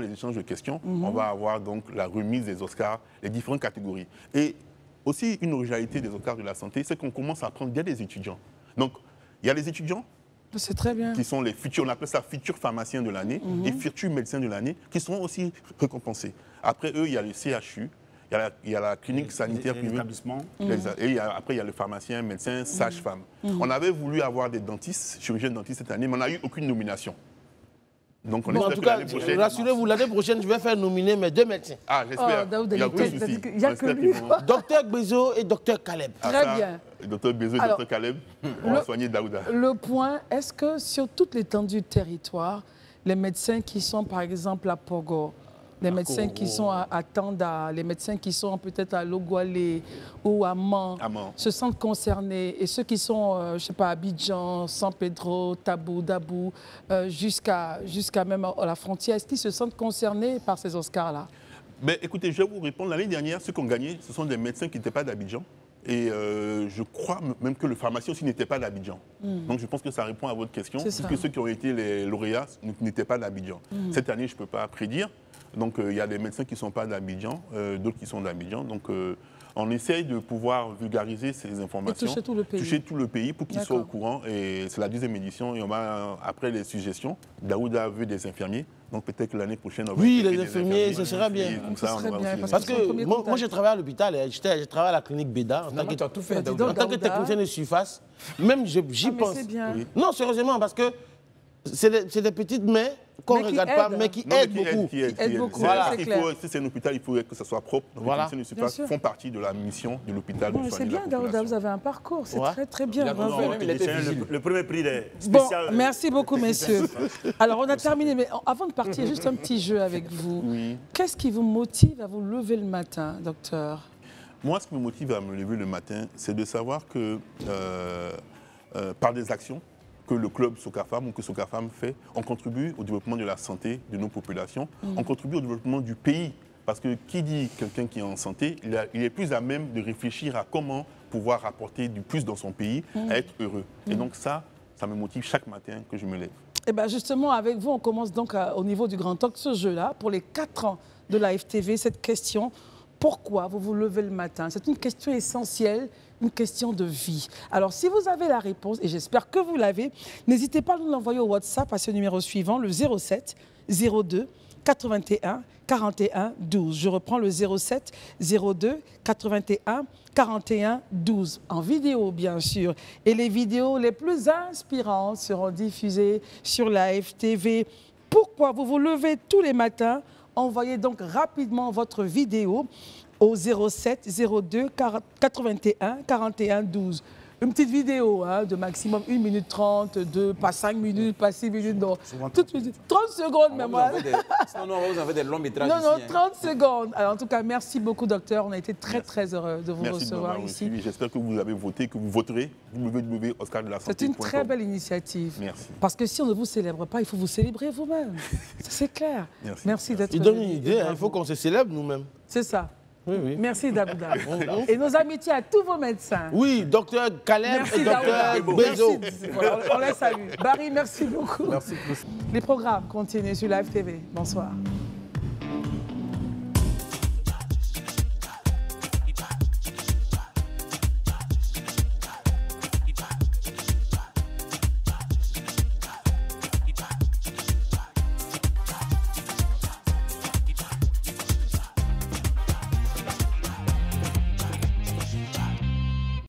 les échanges de questions, on va avoir donc la remise des Oscars, les différentes catégories. Et aussi, une originalité des Oscars de la santé, c'est qu'on commence à prendre des étudiants. Donc, il y a les étudiants, c'est très bien, qui sont les futurs, on appelle ça futurs pharmaciens de l'année et futurs médecins de l'année, qui seront aussi récompensés. Après eux, il y a le CHU, il y a la clinique sanitaire privée. Et après, il y a le pharmacien, médecin, sage-femme. On avait voulu avoir des dentistes, chirurgiens dentistes cette année, mais on n'a eu aucune nomination. Donc on espère en tout cas, rassurez-vous, l'année prochaine, je vais faire nominer mes deux médecins. Ah, j'espère. Il n'y a que lui. Docteur Bezo et docteur Caleb. Très bien. Docteur Bezo et docteur Caleb, on va soigner Daouda. Le point, est-ce que sur toute l'étendue du territoire, les médecins qui sont par exemple à Pogo, les médecins qui sont à Tanda, les médecins qui sont peut-être à Logoualé ou à Mans se sentent concernés, et ceux qui sont, je ne sais pas, à Abidjan, San Pedro, Tabou, Dabou, jusqu'à même à la frontière, est-ce qu'ils se sentent concernés par ces Oscars-là? Ben, écoutez, je vais vous répondre. L'année dernière, ceux qui ont gagné, ce sont des médecins qui n'étaient pas d'Abidjan. Et je crois même que le pharmacien aussi n'était pas d'Abidjan. Donc je pense que ça répond à votre question, puisque ceux qui ont été les lauréats n'étaient pas d'Abidjan. Cette année, je ne peux pas prédire. Donc il y a des médecins qui ne sont pas d'Abidjan, d'autres qui sont d'Abidjan. Donc on essaye de pouvoir vulgariser ces informations, toucher tout le pays pour qu'ils soient au courant. Et c'est la 2e édition. Et on va, après les suggestions, Daouda veut des infirmiers. Donc peut-être que l'année prochaine, on va... Oui, les infirmiers, ce sera bien. Comme ça, parce que moi, j'ai travaillé à l'hôpital, j'ai travaillé à la clinique Béda. En tant que technicien de surface, même j'y pense. Non, sérieusement, parce que c'est des petites mains qu'on ne regarde pas, mais qui aident beaucoup. Qui aident beaucoup, c'est clair. Si c'est un hôpital, il faut que ça soit propre. Donc les techniciens de surface font partie de la mission de l'hôpital. C'est bien, Daouda, vous avez un parcours, c'est très très bien. Le premier prix des spécial. Bon, merci beaucoup, messieurs. Alors, on a terminé, mais avant de partir, juste un petit jeu avec vous. Qu'est-ce qui vous motive à vous lever le matin, docteur? Moi, ce qui me motive à me lever le matin, c'est de savoir que par des actions que le club Socafam ou que Socafam fait, on contribue au développement de la santé de nos populations, on contribue au développement du pays. Parce que qui dit quelqu'un qui est en santé, il est plus à même de réfléchir à comment pouvoir apporter du plus dans son pays, à être heureux. Et donc ça me motive chaque matin que je me lève. Et bien justement, avec vous, on commence donc au niveau du Grand Talk, ce jeu-là, pour les 4 ans de la FTV, cette question, pourquoi vous vous levez le matin? C'est une question essentielle, une question de vie. Alors, si vous avez la réponse, et j'espère que vous l'avez, n'hésitez pas à nous l'envoyer au WhatsApp à ce numéro suivant, le 07 02 81 41 12. Je reprends le 07 02 81 41 12. En vidéo, bien sûr. Et les vidéos les plus inspirantes seront diffusées sur la FTV. Pourquoi vous vous levez tous les matins? Envoyez donc rapidement votre vidéo au 07 02 81 41 12. Une petite vidéo de maximum 1 minute 30, pas 5 minutes, pas 6 minutes, non. Toute minute, 30 secondes même. Non, on va vous envoyer des longs métrages non, ici. Non, 30 secondes. Alors, en tout cas, merci beaucoup, docteur. On a été très heureux de vous recevoir ici. J'espère que vous avez voté, que vous voterez www.oscardelasanté.com. C'est une très belle initiative. Merci. Parce que si on ne vous célèbre pas, il faut vous célébrer vous-même. C'est clair. Merci d'être venu. Il donne une idée, il faut qu'on se célèbre nous-mêmes. C'est ça. Oui, oui. Merci Daouda. Et nos amitiés à tous vos médecins. Oui, docteur Caleb merci, et docteur Bezo. Voilà, on les salue. Barry, merci beaucoup. Merci. Les programmes continuent sur Live TV. Bonsoir.